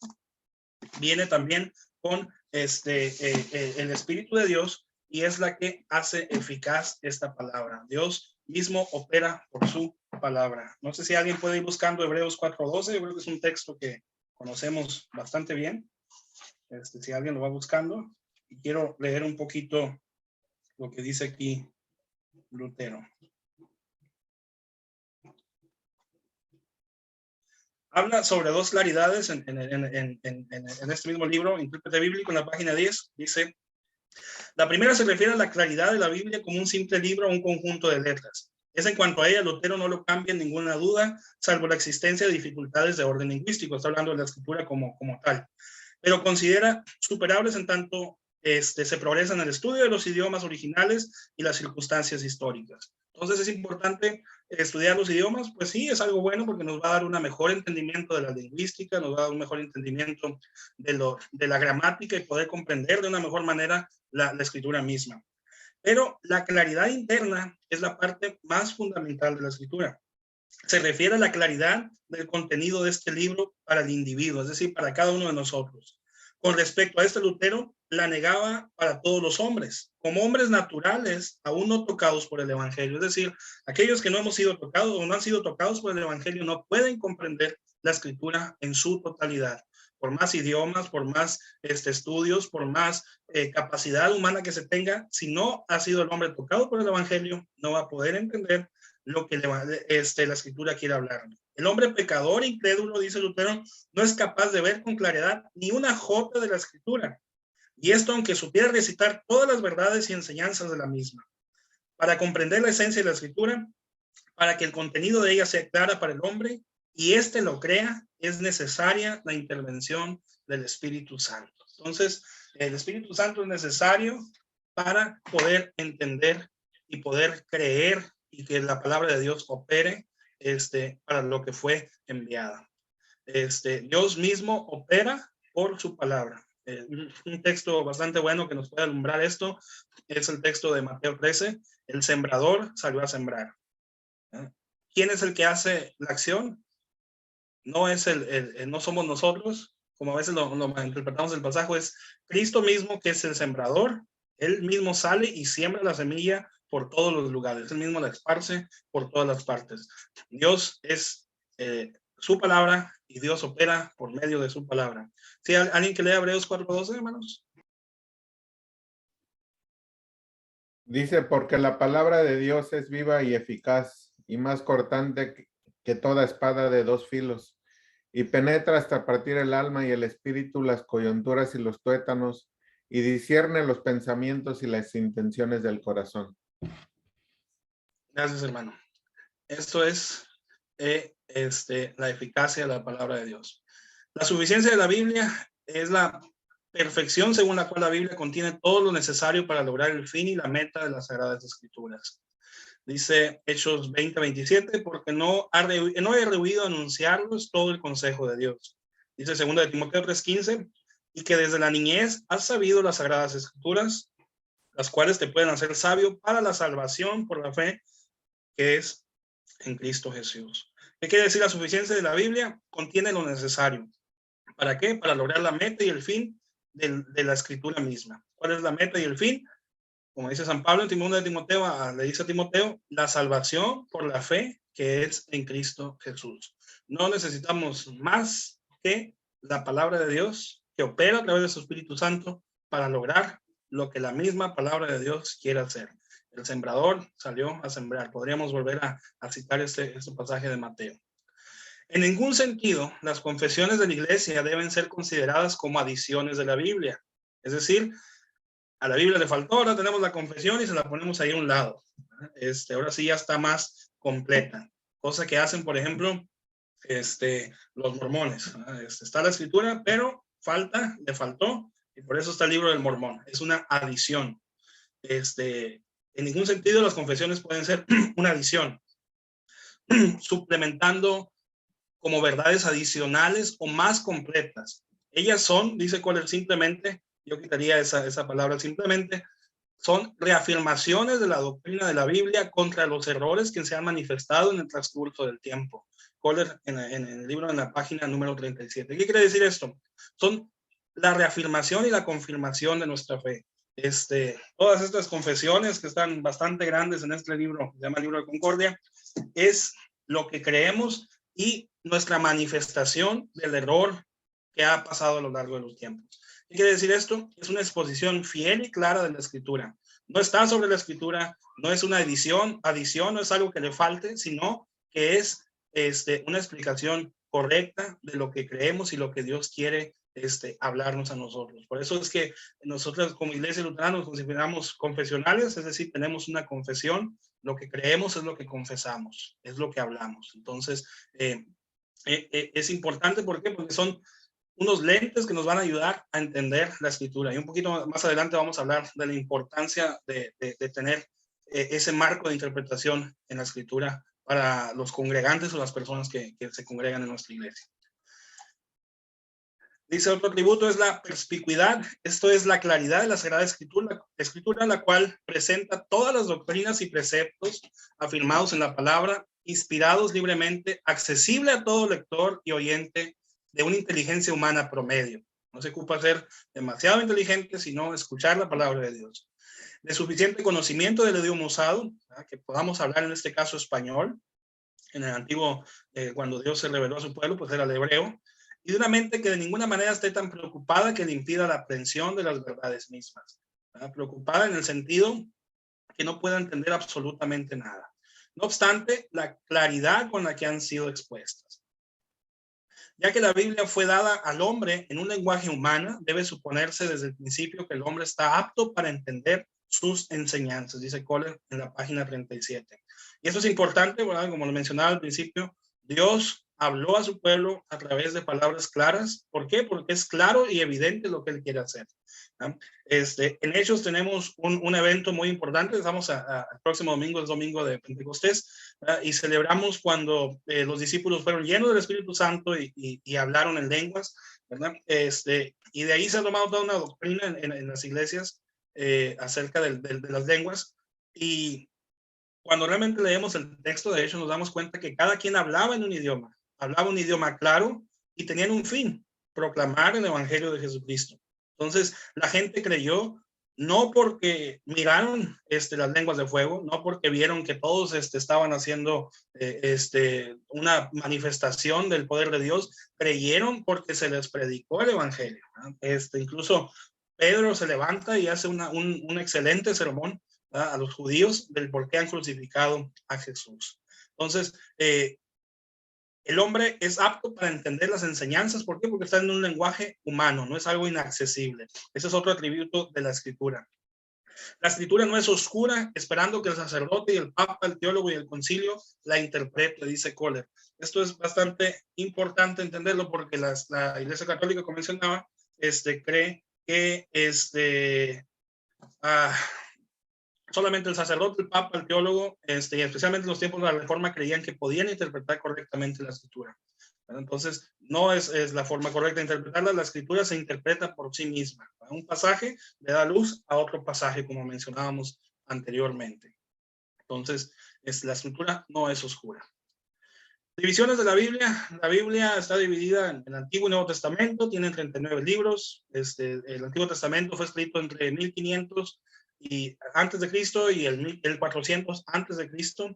viene también con el Espíritu de Dios y es la que hace eficaz esta palabra. Dios mismo opera por su palabra. No sé si alguien puede ir buscando Hebreos 4:12. Yo creo que es un texto que conocemos bastante bien. Si alguien lo va buscando, y quiero leer un poquito lo que dice aquí Lutero. Habla sobre dos claridades en este mismo libro, Intérprete Bíblico, en la página 10. Dice, la primera se refiere a la claridad de la Biblia como un simple libro o un conjunto de letras. Es en cuanto a ella, Lutero no lo cambia en ninguna duda, salvo la existencia de dificultades de orden lingüístico. Está hablando de la escritura como tal. Pero considera superables en tanto se progresa en el estudio de los idiomas originales y las circunstancias históricas. Entonces es importante estudiar los idiomas, pues sí, es algo bueno porque nos va a dar un mejor entendimiento de la lingüística, nos va a dar un mejor entendimiento de la gramática y poder comprender de una mejor manera la escritura misma. Pero la claridad interna es la parte más fundamental de la escritura. Se refiere a la claridad del contenido de este libro para el individuo, es decir, para cada uno de nosotros. Con respecto a este, Lutero la negaba para todos los hombres, como hombres naturales, aún no tocados por el evangelio. Es decir, aquellos que no hemos sido tocados o no han sido tocados por el evangelio no pueden comprender la escritura en su totalidad. Por más idiomas, por más estudios, por más capacidad humana que se tenga, si no ha sido el hombre tocado por el evangelio, no va a poder entender lo que la escritura quiere hablar. El hombre pecador, incrédulo, dice Lutero, no es capaz de ver con claridad ni una jota de la escritura. Y esto aunque supiera recitar todas las verdades y enseñanzas de la misma. Para comprender la esencia de la escritura, para que el contenido de ella sea clara para el hombre y éste lo crea, es necesaria la intervención del Espíritu Santo. Entonces, el Espíritu Santo es necesario para poder entender y poder creer y que la palabra de Dios opere para lo que fue enviada. Dios mismo opera por su palabra. Un texto bastante bueno que nos puede alumbrar esto es el texto de Mateo 13. El sembrador salió a sembrar. ¿Quién es el que hace la acción? No es no somos nosotros, como a veces lo interpretamos el pasaje, es Cristo mismo que es el sembrador. Él mismo sale y siembra la semilla por todos los lugares. Él mismo la esparce por todas las partes. Dios es su palabra y Dios opera por medio de su palabra. ¿Sí? ¿Alguien que lea Hebreos 4:12, hermanos? Dice, porque la palabra de Dios es viva y eficaz y más cortante que toda espada de dos filos, y penetra hasta partir el alma y el espíritu, las coyunturas y los tuétanos, y discierne los pensamientos y las intenciones del corazón. Gracias, hermano. Esto es la eficacia de la palabra de Dios. La suficiencia de la Biblia es la perfección según la cual la Biblia contiene todo lo necesario para lograr el fin y la meta de las Sagradas Escrituras. Dice Hechos 20:27, porque no he rehuido anunciarlos todo el consejo de Dios. Dice 2 de Timoteo 3:15, y que desde la niñez has sabido las Sagradas Escrituras, las cuales te pueden hacer sabio para la salvación por la fe que es en Cristo Jesús. ¿Qué quiere decir la suficiencia de la Biblia? Contiene lo necesario. ¿Para qué? Para lograr la meta y el fin de la escritura misma. ¿Cuál es la meta y el fin? Como dice San Pablo en 2 de Timoteo, le dice a Timoteo, la salvación por la fe que es en Cristo Jesús. No necesitamos más que la palabra de Dios que opera a través de su Espíritu Santo para lograr lo que la misma palabra de Dios quiere hacer. El sembrador salió a sembrar. Podríamos volver a citar este pasaje de Mateo. En ningún sentido, las confesiones de la iglesia deben ser consideradas como adiciones de la Biblia. Es decir, a la Biblia le faltó, ahora tenemos la confesión y se la ponemos ahí a un lado. Ahora sí ya está más completa. Cosa que hacen, por ejemplo, los mormones. Está la escritura, pero le faltó, y por eso está el libro del Mormón. Es una adición. En ningún sentido las confesiones pueden ser una adición, suplementando como verdades adicionales o más completas. Ellas son, dice Kohler, simplemente, yo quitaría esa palabra simplemente, son reafirmaciones de la doctrina de la Biblia contra los errores que se han manifestado en el transcurso del tiempo. Kohler en el libro, en la página número 37. ¿Qué quiere decir esto? Son la reafirmación y la confirmación de nuestra fe. Todas estas confesiones que están bastante grandes en este libro, se llama el libro de Concordia, es lo que creemos y nuestra manifestación del error que ha pasado a lo largo de los tiempos. ¿Qué quiere decir esto? Es una exposición fiel y clara de la escritura. No está sobre la escritura, no es una adición, no es algo que le falte, sino que es una explicación correcta de lo que creemos y lo que Dios quiere hablarnos a nosotros. Por eso es que nosotros como iglesia luterana nos consideramos confesionales, es decir, tenemos una confesión, lo que creemos es lo que confesamos, es lo que hablamos. Entonces, es importante, ¿por qué? Porque son unos lentes que nos van a ayudar a entender la escritura. Y un poquito más adelante vamos a hablar de la importancia de tener ese marco de interpretación en la escritura para los congregantes o las personas que se congregan en nuestra iglesia. Dice otro atributo es la perspicuidad. Esto es la claridad de la Sagrada Escritura, la cual presenta todas las doctrinas y preceptos afirmados en la palabra, inspirados libremente, accesible a todo lector y oyente de una inteligencia humana promedio. No se ocupa ser demasiado inteligente, sino escuchar la palabra de Dios. De suficiente conocimiento del idioma usado, que podamos hablar en este caso español. En el antiguo, cuando Dios se reveló a su pueblo, pues era el hebreo. Y de una mente que de ninguna manera esté tan preocupada que le impida la aprehensión de las verdades mismas. Preocupada en el sentido que no pueda entender absolutamente nada. No obstante, la claridad con la que han sido expuestas. Ya que la Biblia fue dada al hombre en un lenguaje humano, debe suponerse desde el principio que el hombre está apto para entender sus enseñanzas, dice Kohler en la página 37. Y eso es importante, ¿verdad? Como lo mencionaba al principio, Dios habló a su pueblo a través de palabras claras. ¿Por qué? Porque es claro y evidente lo que él quiere hacer. En Hechos tenemos un evento muy importante. Estamos el próximo domingo, es domingo de Pentecostés, y celebramos cuando los discípulos fueron llenos del Espíritu Santo y hablaron en lenguas, ¿verdad? Y de ahí se ha tomado toda una doctrina en las iglesias acerca de las lenguas. Y cuando realmente leemos el texto de Hechos, nos damos cuenta que cada quien hablaba en un idioma claro y tenían un fin: proclamar el evangelio de Jesucristo. Entonces, la gente creyó no porque miraron las lenguas de fuego, no porque vieron que todos estaban haciendo una manifestación del poder de Dios. Creyeron porque se les predicó el evangelio, ¿no? Incluso Pedro se levanta y hace un excelente sermón a los judíos del por qué han crucificado a Jesús. Entonces, el hombre es apto para entender las enseñanzas. ¿Por qué? Porque está en un lenguaje humano, no es algo inaccesible. Ese es otro atributo de la escritura. La escritura no es oscura, esperando que el sacerdote y el papa, el teólogo y el concilio la interprete, dice Kohler. Esto es bastante importante entenderlo, porque la Iglesia Católica, como mencionaba, cree que solamente el sacerdote, el papa, el teólogo, y especialmente en los tiempos de la Reforma, creían que podían interpretar correctamente la escritura. Entonces, no es la forma correcta de interpretarla. La escritura se interpreta por sí misma. Un pasaje le da luz a otro pasaje, como mencionábamos anteriormente. Entonces, la escritura no es oscura. Divisiones de la Biblia. La Biblia está dividida en el Antiguo y Nuevo Testamento. Tiene 39 libros. El Antiguo Testamento fue escrito entre 1500 y antes de Cristo y el 400 antes de Cristo.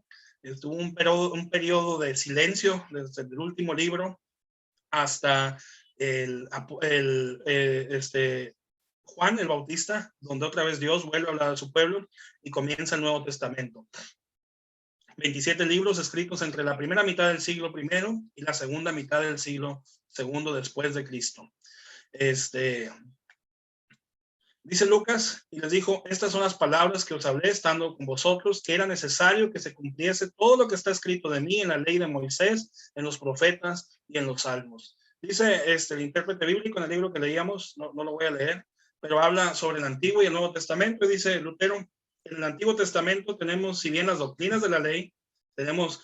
Tuvo un periodo de silencio desde el último libro hasta Juan el Bautista, donde otra vez Dios vuelve a hablar a su pueblo y comienza el Nuevo Testamento. 27 libros escritos entre la primera mitad del siglo I y la segunda mitad del siglo II después de Cristo. Dice Lucas, y les dijo: estas son las palabras que os hablé estando con vosotros, que era necesario que se cumpliese todo lo que está escrito de mí en la ley de Moisés, en los profetas y en los salmos. Dice el intérprete bíblico en el libro que leíamos, no lo voy a leer, pero habla sobre el Antiguo y el Nuevo Testamento. Y dice Lutero: en el Antiguo Testamento tenemos, si bien las doctrinas de la ley, tenemos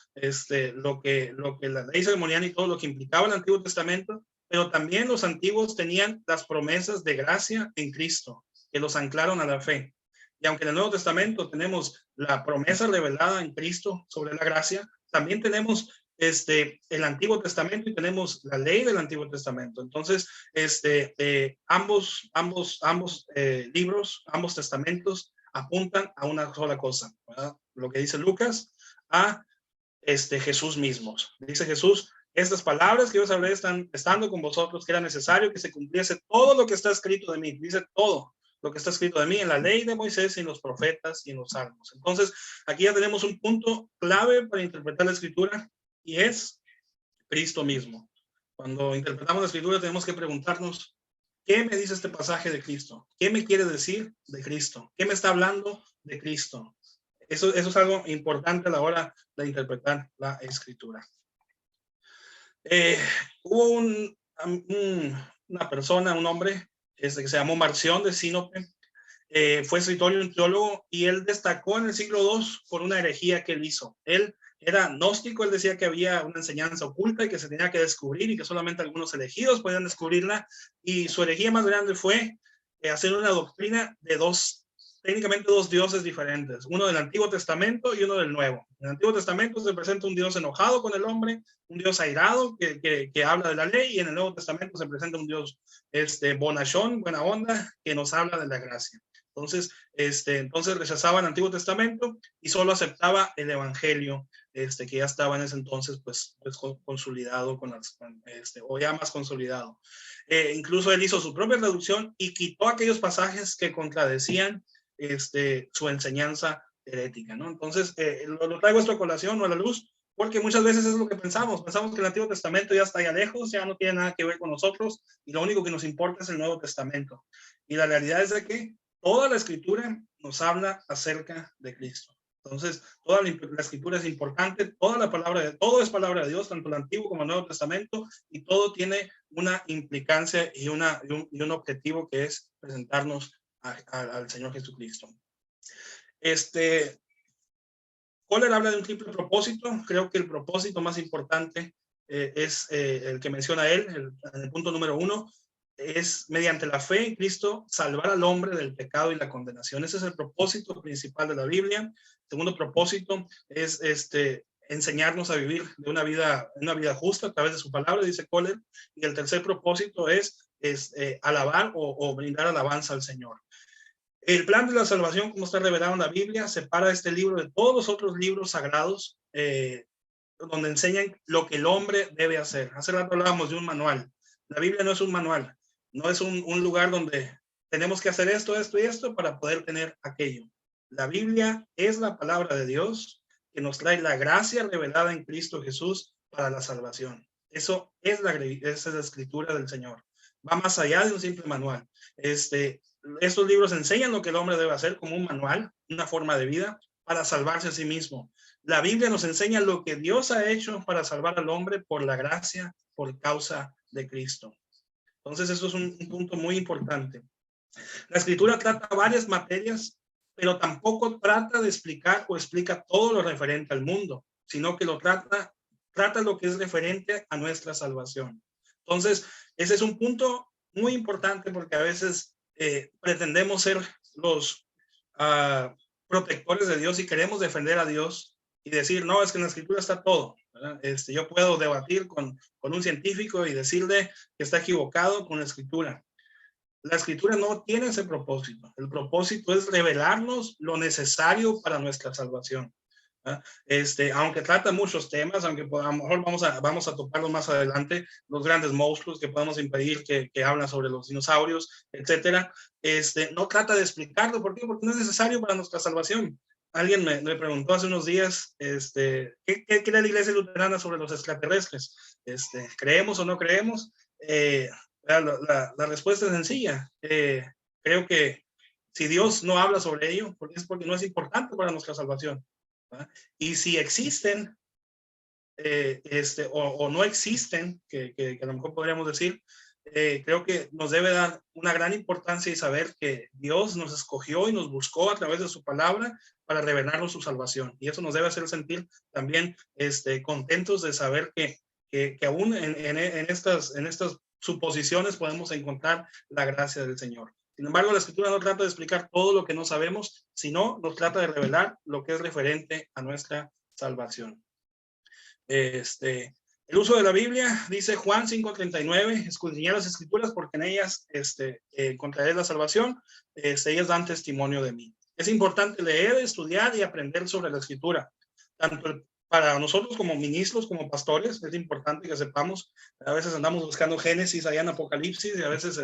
lo que la ley ceremonial y todo lo que implicaba el Antiguo Testamento, pero también los antiguos tenían las promesas de gracia en Cristo, que los anclaron a la fe. Y aunque en el Nuevo Testamento tenemos la promesa revelada en Cristo sobre la gracia, también tenemos el Antiguo Testamento y tenemos la ley del Antiguo Testamento. Entonces, ambos libros, ambos testamentos apuntan a una sola cosa, ¿verdad? Lo que dice Lucas, a Jesús mismo. Dice Jesús: estas palabras que yo os hablé estando con vosotros, que era necesario que se cumpliese todo lo que está escrito de mí. Dice todo lo que está escrito de mí en la ley de Moisés y en los profetas y en los salmos. Entonces, aquí ya tenemos un punto clave para interpretar la escritura, y es Cristo mismo. Cuando interpretamos la escritura tenemos que preguntarnos: ¿qué me dice este pasaje de Cristo? ¿Qué me quiere decir de Cristo? ¿Qué me está hablando de Cristo? Eso es algo importante a la hora de interpretar la escritura. Hubo una persona, un hombre, que se llamó Marción de Sinope. Fue escritor y un teólogo, y él destacó en el siglo II por una herejía que él hizo. Él era gnóstico. Él decía que había una enseñanza oculta y que se tenía que descubrir, y que solamente algunos elegidos podían descubrirla. Y su herejía más grande fue hacer una doctrina de técnicamente dos dioses diferentes, uno del Antiguo Testamento y uno del Nuevo. En el Antiguo Testamento se presenta un Dios enojado con el hombre, un Dios airado que habla de la ley, y en el Nuevo Testamento se presenta un Dios bonachón, buena onda, que nos habla de la gracia. Entonces, entonces rechazaba el Antiguo Testamento y solo aceptaba el Evangelio, que ya estaba en ese entonces pues consolidado o ya más consolidado. Incluso él hizo su propia traducción y quitó aquellos pasajes que contradecían su enseñanza herética, ¿no? Entonces, lo traigo esto a colación o a la luz, porque muchas veces es lo que pensamos que el Antiguo Testamento ya está allá lejos, ya no tiene nada que ver con nosotros, y lo único que nos importa es el Nuevo Testamento. Y la realidad es de que toda la escritura nos habla acerca de Cristo. Entonces, toda la escritura es importante, todo es palabra de Dios, tanto el Antiguo como el Nuevo Testamento, y todo tiene una implicancia y un objetivo, que es presentarnos al Señor Jesucristo. Kohler habla de un triple propósito. Creo que el propósito más importante es el que menciona él, el punto número 1, es mediante la fe en Cristo salvar al hombre del pecado y la condenación. Ese es el propósito principal de la Biblia. El segundo propósito es enseñarnos a vivir de una vida justa a través de su palabra, dice Kohler. Y el tercer propósito es alabar o brindar alabanza al Señor. El plan de la salvación, como está revelado en la Biblia, separa este libro de todos los otros libros sagrados, donde enseñan lo que el hombre debe hacer. Hace rato hablábamos de un manual. La Biblia no es un manual, no es un lugar donde tenemos que hacer esto, esto y esto para poder tener aquello. La Biblia es la palabra de Dios que nos trae la gracia revelada en Cristo Jesús para la salvación. Esa es la escritura del Señor. Va más allá de un simple manual. Estos libros enseñan lo que el hombre debe hacer como un manual, una forma de vida para salvarse a sí mismo. La Biblia nos enseña lo que Dios ha hecho para salvar al hombre por la gracia, por causa de Cristo. Entonces, eso es un punto muy importante. La escritura trata varias materias, pero tampoco trata de explicar o explica todo lo referente al mundo, sino que trata lo que es referente a nuestra salvación. Entonces, ese es un punto muy importante, porque a veces pretendemos ser los protectores de Dios y queremos defender a Dios y decir, no, es que en la escritura está todo, ¿verdad? Yo puedo debatir con un científico y decirle que está equivocado con la escritura. La escritura no tiene ese propósito. El propósito es revelarnos lo necesario para nuestra salvación. Aunque trata muchos temas, aunque a lo mejor vamos a toparlos más adelante, los grandes monstruos que podemos impedir, que hablan sobre los dinosaurios, etcétera, no trata de explicarlo. ¿Por qué? Porque no es necesario para nuestra salvación. Alguien me preguntó hace unos días, ¿qué cree la Iglesia Luterana sobre los extraterrestres? ¿Creemos o no creemos? La respuesta es sencilla. Creo que si Dios no habla sobre ello, es porque no es importante para nuestra salvación. Y si existen o no existen, que a lo mejor podríamos decir, creo que nos debe dar una gran importancia y saber que Dios nos escogió y nos buscó a través de su palabra para revelarnos su salvación. Y eso nos debe hacer sentir también contentos de saber que aún en estas suposiciones podemos encontrar la gracia del Señor. Sin embargo, la escritura no trata de explicar todo lo que no sabemos, sino nos trata de revelar lo que es referente a nuestra salvación. El uso de la Biblia, dice Juan 5:39, escudriñad las escrituras porque en ellas encontraréis la salvación, ellas dan testimonio de mí. Es importante leer, estudiar y aprender sobre la escritura, tanto para nosotros como ministros, como pastores. Es importante que sepamos. A veces andamos buscando Génesis allá en Apocalipsis y a veces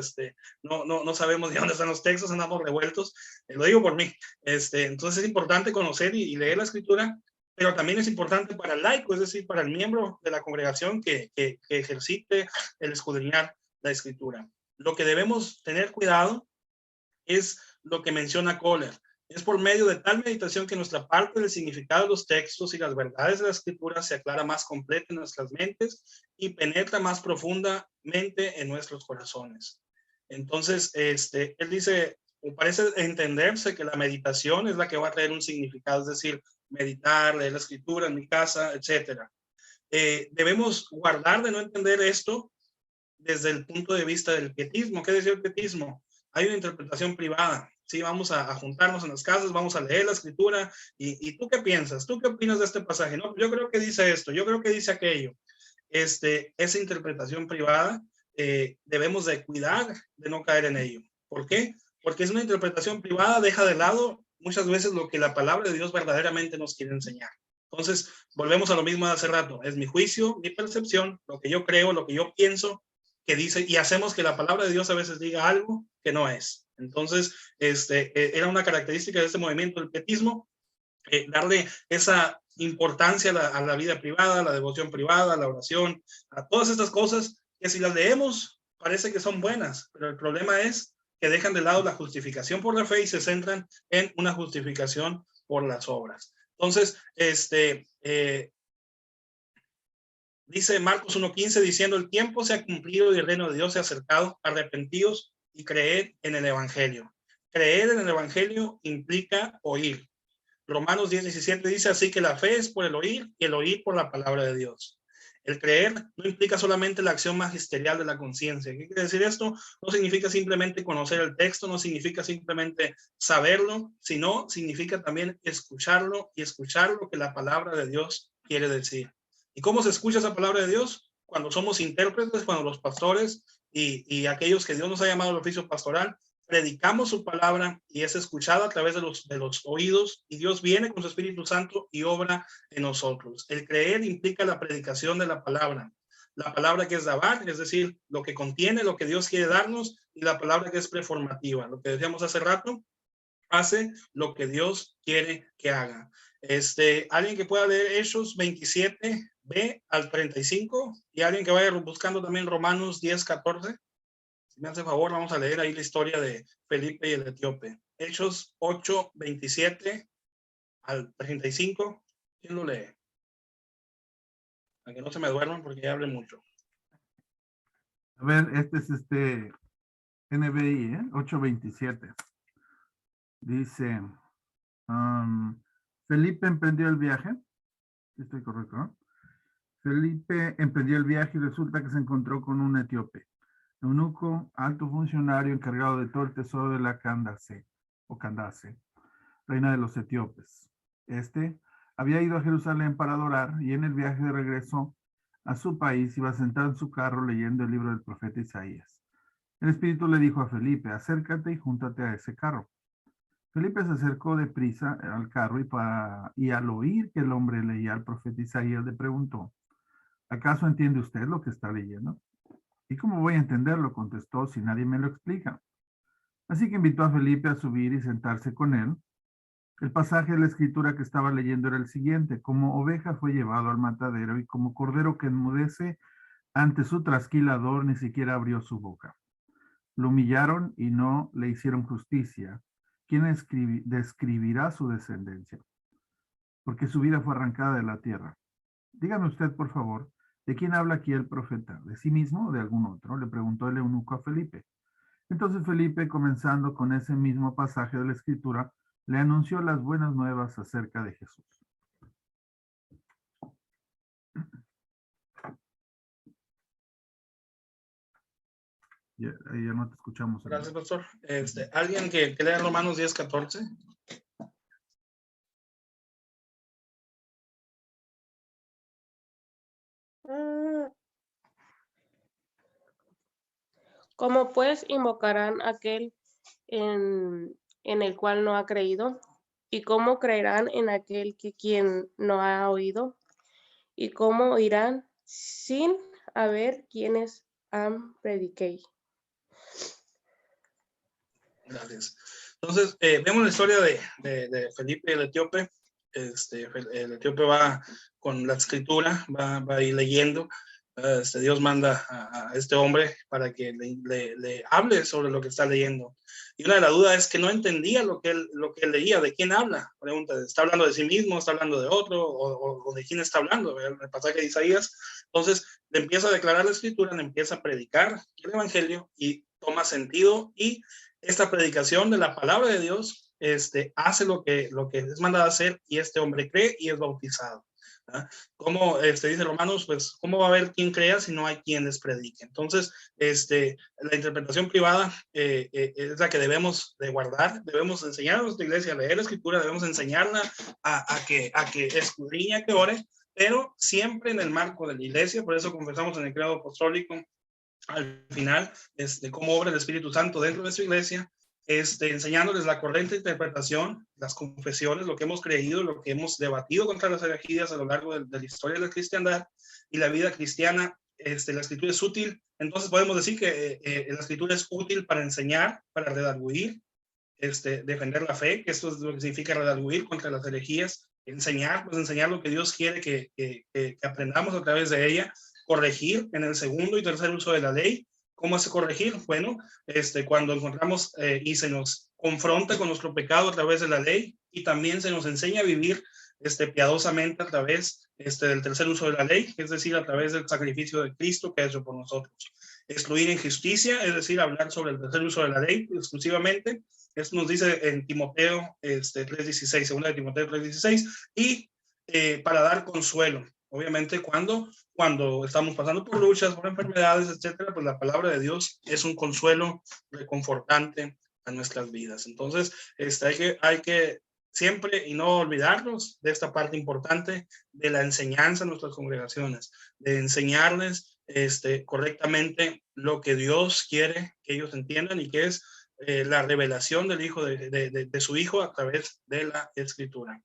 no sabemos de dónde están los textos, andamos revueltos. Lo digo por mí. Entonces es importante conocer y leer la escritura, pero también es importante para el laico, es decir, para el miembro de la congregación que ejercite el escudriñar la escritura. Lo que debemos tener cuidado es lo que menciona Kohler. Es por medio de tal meditación que nuestra parte del significado de los textos y las verdades de la escritura se aclara más completa en nuestras mentes y penetra más profundamente en nuestros corazones. Entonces, él dice, parece entenderse que la meditación es la que va a traer un significado, es decir, meditar, leer la escritura en mi casa, etcétera. Debemos guardar de no entender esto desde el punto de vista del pietismo. ¿Qué decía el pietismo? Hay una interpretación privada. Sí, vamos a juntarnos en las casas, vamos a leer la escritura. ¿Y tú qué piensas? ¿Tú qué opinas de este pasaje? No, yo creo que dice esto, yo creo que dice aquello. Esa interpretación privada debemos de cuidar de no caer en ello. ¿Por qué? Porque es una interpretación privada, deja de lado muchas veces lo que la palabra de Dios verdaderamente nos quiere enseñar. Entonces, volvemos a lo mismo de hace rato. Es mi juicio, mi percepción, lo que yo creo, lo que yo pienso que dice, y hacemos que la palabra de Dios a veces diga algo que no es. Entonces, era una característica de este movimiento del pietismo, darle esa importancia a la vida privada, a la devoción privada, a la oración, a todas estas cosas que si las leemos parece que son buenas, pero el problema es que dejan de lado la justificación por la fe y se centran en una justificación por las obras. Entonces, dice Marcos 1:15 diciendo: el tiempo se ha cumplido y el reino de Dios se ha acercado, arrepentidos y creed en el evangelio. Creer en el evangelio implica oír. Romanos 10:17 dice: así que la fe es por el oír y el oír por la palabra de Dios. El creer no implica solamente la acción magisterial de la conciencia. ¿Qué quiere decir esto? No significa simplemente conocer el texto, no significa simplemente saberlo, sino significa también escucharlo y escuchar lo que la palabra de Dios quiere decir. ¿Y cómo se escucha esa palabra de Dios? Cuando somos intérpretes, cuando los pastores y aquellos que Dios nos ha llamado al oficio pastoral, predicamos su palabra y es escuchada a través de los oídos, y Dios viene con su Espíritu Santo y obra en nosotros. El creer implica la predicación de la palabra que es dabar, es decir, lo que contiene, lo que Dios quiere darnos, y la palabra que es preformativa, lo que decíamos hace rato, hace lo que Dios quiere que haga. Alguien que pueda leer Hechos 27b al 35, y alguien que vaya buscando también Romanos 10:14. Si me hace favor, vamos a leer ahí la historia de Felipe y el etíope. Hechos 8:27 al 35. ¿Quién lo lee? Para que no se me duerman porque ya hablé mucho. A ver, este es NBI, 8:27. Dice, Felipe emprendió el viaje. ¿Estoy correcto, no? Felipe emprendió el viaje y resulta que se encontró con un etíope, eunuco, alto funcionario encargado de todo el tesoro de la Candace, reina de los etíopes. Había ido a Jerusalén para adorar, y en el viaje de regreso a su país iba sentado en su carro leyendo el libro del profeta Isaías. El Espíritu le dijo a Felipe: acércate y júntate a ese carro. Felipe se acercó deprisa al carro y al oír que el hombre leía al profeta Isaías le preguntó: ¿acaso entiende usted lo que está leyendo? ¿Y cómo voy a entenderlo?, contestó, si nadie me lo explica. Así que invitó a Felipe a subir y sentarse con él. El pasaje de la escritura que estaba leyendo era el siguiente: como oveja fue llevado al matadero, y como cordero que enmudece ante su trasquilador, ni siquiera abrió su boca. Lo humillaron y no le hicieron justicia. ¿Quién describirá su descendencia? Porque su vida fue arrancada de la tierra. Dígame usted, por favor, ¿de quién habla aquí el profeta? ¿De sí mismo o de algún otro?, le preguntó el eunuco a Felipe. Entonces Felipe, comenzando con ese mismo pasaje de la escritura, le anunció las buenas nuevas acerca de Jesús. Ya no te escuchamos. Gracias, pastor. ¿Alguien que lea Romanos 10:14? ¿Cómo pues invocarán a aquel en el cual no ha creído? ¿Y cómo creerán en aquel quien no ha oído? ¿Y cómo oirán sin haber quienes han prediqué? Gracias. Entonces, vemos la historia de Felipe y el etíope. El etíope va con la escritura, va a ir leyendo. Dios manda a este hombre para que le hable sobre lo que está leyendo. Y una de las dudas es que no entendía lo que él leía. ¿De quién habla? Pregunta, ¿está hablando de sí mismo? ¿Está hablando de otro? ¿O de quién está hablando? El pasaje de Isaías. Entonces, le empieza a declarar la escritura, le empieza a predicar el evangelio y toma sentido, y esta predicación de la palabra de Dios hace lo que es mandado a hacer, y este hombre cree y es bautizado. ¿Ah? Como dice Romanos, pues cómo va a haber quien crea si no hay quien les predique. Entonces, la interpretación privada es la que debemos de guardar. Debemos enseñar a nuestra iglesia a leer la escritura, debemos enseñarla a que escudriñe, que ore, pero siempre en el marco de la iglesia. Por eso confesamos en el credo apostólico al final cómo obra el Espíritu Santo dentro de su iglesia, enseñándoles la correcta interpretación, las confesiones, lo que hemos creído, lo que hemos debatido contra las herejías a lo largo de la historia de la cristiandad y la vida cristiana. La escritura es útil. Entonces podemos decir que la escritura es útil para enseñar, para redarguir, defender la fe, que esto es lo que significa redarguir contra las herejías, enseñar lo que Dios quiere que aprendamos a través de ella, corregir en el segundo y tercer uso de la ley. ¿Cómo hace corregir? Bueno, cuando encontramos y se nos confronta con nuestro pecado a través de la ley, y también se nos enseña a vivir piadosamente a través del tercer uso de la ley, es decir, a través del sacrificio de Cristo que ha hecho por nosotros. Excluir injusticia, es decir, hablar sobre el tercer uso de la ley exclusivamente. Esto nos dice en Timoteo 3:16, segunda de Timoteo 3:16, y para dar consuelo. Obviamente cuando estamos pasando por luchas, por enfermedades, etcétera, pues la palabra de Dios es un consuelo reconfortante a nuestras vidas. Entonces, hay que siempre y no olvidarnos de esta parte importante de la enseñanza en nuestras congregaciones, de enseñarles correctamente lo que Dios quiere que ellos entiendan y que es la revelación del Hijo de su Hijo a través de la Escritura.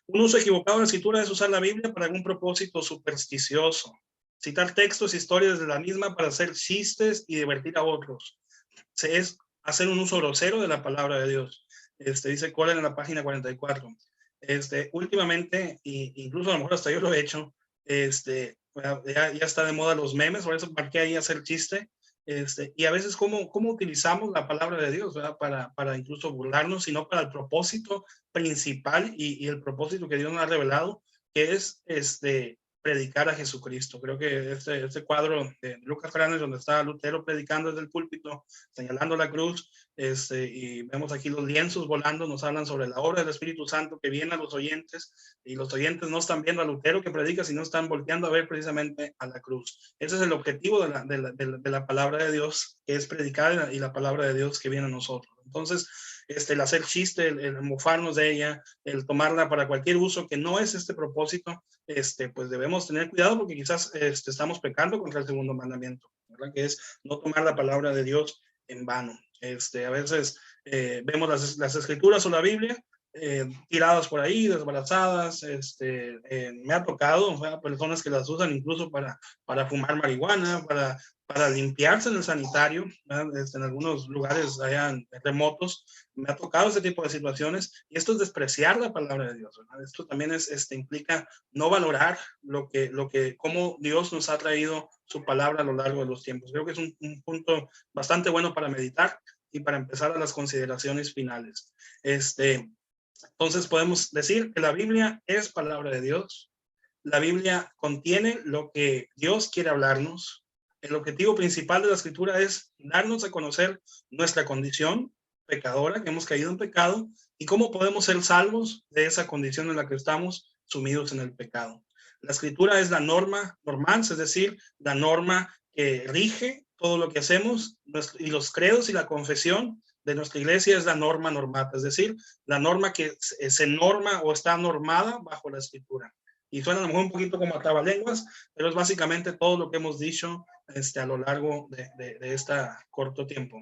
Un uso equivocado de la Escritura es usar la Biblia para algún propósito supersticioso, citar textos, historias de la misma para hacer chistes y divertir a otros. Es hacer un uso grosero de la palabra de Dios. Dice Colin en la página 44. Últimamente, incluso a lo mejor hasta yo lo he hecho, ya está de moda los memes, por eso marqué ahí hacer chiste. Y a veces cómo utilizamos la palabra de Dios, ¿verdad? Para incluso burlarnos, sino para el propósito principal y el propósito que Dios nos ha revelado, que es predicar a Jesucristo. Creo que este cuadro de Lucas Fernández, donde está Lutero predicando desde el púlpito, señalando la cruz, y vemos aquí los lienzos volando, nos hablan sobre la obra del Espíritu Santo que viene a los oyentes, y los oyentes no están viendo a Lutero que predica, sino están volteando a ver precisamente a la cruz. Ese es el objetivo de la palabra de Dios, que es predicar, y la palabra de Dios que viene a nosotros. Entonces, el hacer chiste, el mofarnos de ella, el tomarla para cualquier uso que no es este propósito, pues debemos tener cuidado, porque quizás estamos pecando contra el segundo mandamiento, ¿verdad? Que es no tomar la palabra de Dios en vano. A veces vemos las escrituras o la Biblia tiradas por ahí, desbarazadas. Me ha tocado, ¿verdad? Personas que las usan incluso para fumar marihuana, para limpiarse en el sanitario, en algunos lugares allá remotos. Me ha tocado ese tipo de situaciones, y esto es despreciar la palabra de Dios, ¿verdad? Esto también implica no valorar cómo Dios nos ha traído su palabra a lo largo de los tiempos. Creo que es un punto bastante bueno para meditar y para empezar a las consideraciones finales. Entonces podemos decir que la Biblia es palabra de Dios. La Biblia contiene lo que Dios quiere hablarnos. El objetivo principal de la Escritura es darnos a conocer nuestra condición pecadora, que hemos caído en pecado, y cómo podemos ser salvos de esa condición en la que estamos sumidos en el pecado. La Escritura es la norma normal, es decir, la norma que rige todo lo que hacemos, y los credos y la confesión de nuestra iglesia es la norma normata, es decir, la norma que se norma o está normada bajo la Escritura. Y suena a lo mejor un poquito como a trabalenguas, pero es básicamente todo lo que hemos dicho a lo largo de este corto tiempo.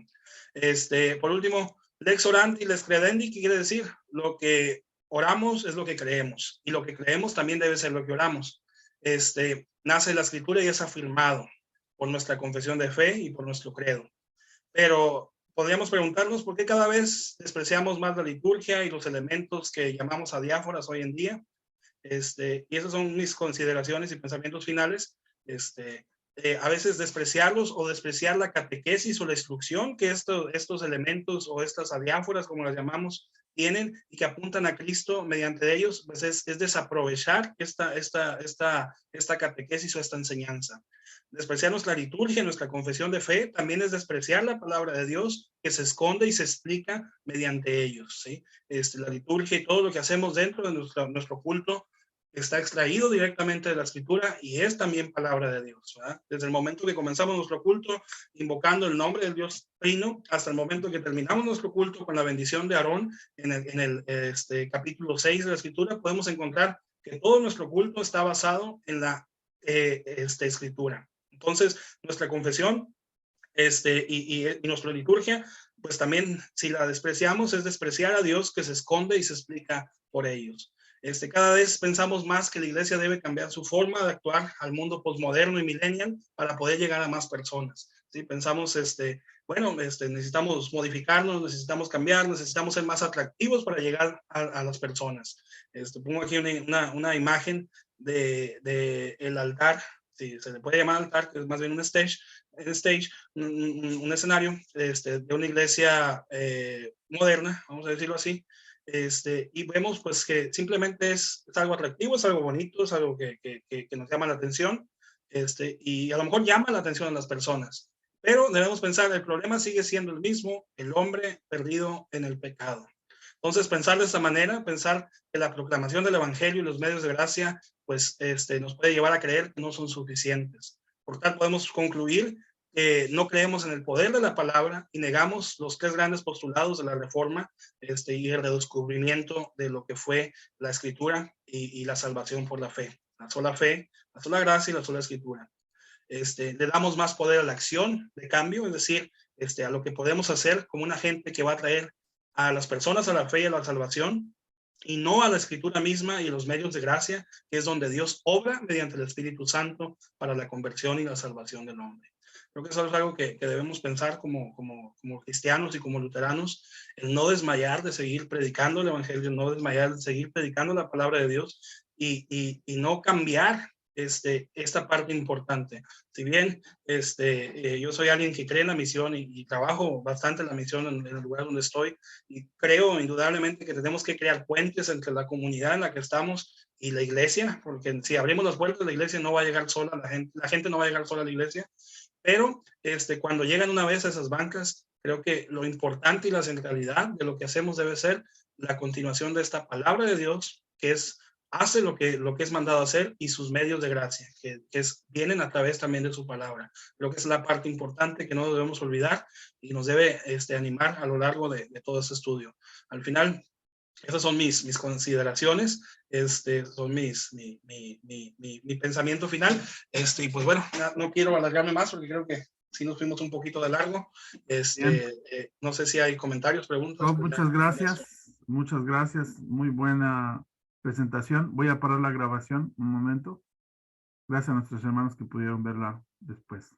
Por último, lex orandi, lex credendi, ¿qué quiere decir? Lo que oramos es lo que creemos, y lo que creemos también debe ser lo que oramos. Nace la Escritura y es afirmado por nuestra confesión de fe y por nuestro credo. Pero podríamos preguntarnos por qué cada vez despreciamos más la liturgia y los elementos que llamamos adiáforas hoy en día. Y esas son mis consideraciones y pensamientos finales. A veces despreciarlos o despreciar la catequesis o la instrucción que estos elementos o estas adiáforas, como las llamamos, tienen y que apuntan a Cristo mediante ellos, pues es desaprovechar esta catequesis o esta enseñanza. Despreciar nuestra liturgia, nuestra confesión de fe, también es despreciar la palabra de Dios que se esconde y se explica mediante ellos, ¿sí? La liturgia y todo lo que hacemos dentro de nuestro culto está extraído directamente de la Escritura y es también palabra de Dios, ¿verdad? Desde el momento que comenzamos nuestro culto invocando el nombre del Dios Trino, hasta el momento que terminamos nuestro culto con la bendición de Aarón en el capítulo 6 de la Escritura, podemos encontrar que todo nuestro culto está basado en la Escritura. Entonces, nuestra confesión y nuestra liturgia, pues también, si la despreciamos, es despreciar a Dios que se esconde y se explica por ellos. Cada vez pensamos más que la iglesia debe cambiar su forma de actuar al mundo postmoderno y millennial para poder llegar a más personas. ¿Sí? Pensamos, necesitamos modificarnos, necesitamos cambiar, necesitamos ser más atractivos para llegar a las personas. Pongo aquí una imagen de el altar, si se le puede llamar altar, que es más bien un stage, un escenario de una iglesia moderna, vamos a decirlo así, y vemos pues que simplemente es algo atractivo, es algo bonito, es algo que nos llama la atención, y a lo mejor llama la atención a las personas, pero debemos pensar, el problema sigue siendo el mismo, el hombre perdido en el pecado. Entonces, pensar de esta manera, pensar que la proclamación del evangelio y los medios de gracia, pues, nos puede llevar a creer que no son suficientes. Por tal, podemos concluir que no creemos en el poder de la palabra y negamos los 3 grandes postulados de la Reforma, y el redescubrimiento de lo que fue la Escritura y la salvación por la fe, la sola gracia y la sola Escritura. Le damos más poder a la acción de cambio, es decir, a lo que podemos hacer como un agente que va a traer a las personas a la fe y a la salvación, y no a la Escritura misma y los medios de gracia, que es donde Dios obra mediante el Espíritu Santo para la conversión y la salvación del hombre. Creo que eso es algo que debemos pensar como cristianos y como luteranos, el no desmayar de seguir predicando el evangelio, no desmayar de seguir predicando la palabra de Dios y no cambiar esta parte importante. Si bien yo soy alguien que cree en la misión y trabajo bastante en la misión en el lugar donde estoy, y creo indudablemente que tenemos que crear puentes entre la comunidad en la que estamos y la iglesia, porque si abrimos las puertas de la iglesia no va a llegar sola la gente no va a llegar sola a la iglesia, pero cuando llegan una vez a esas bancas, creo que lo importante y la centralidad de lo que hacemos debe ser la continuación de esta palabra de Dios, que hace lo que es mandado hacer, y sus medios de gracia, que vienen a través también de su palabra. Creo que es la parte importante que no debemos olvidar y nos debe animar a lo largo de todo este estudio. Al final, esas son mis consideraciones, son mi pensamiento final, y pues bueno, no quiero alargarme más porque creo que sí nos fuimos un poquito de largo. No sé si hay comentarios, preguntas. No, muchas gracias, muy buena presentación. Voy a parar la grabación un momento. Gracias a nuestros hermanos que pudieron verla después.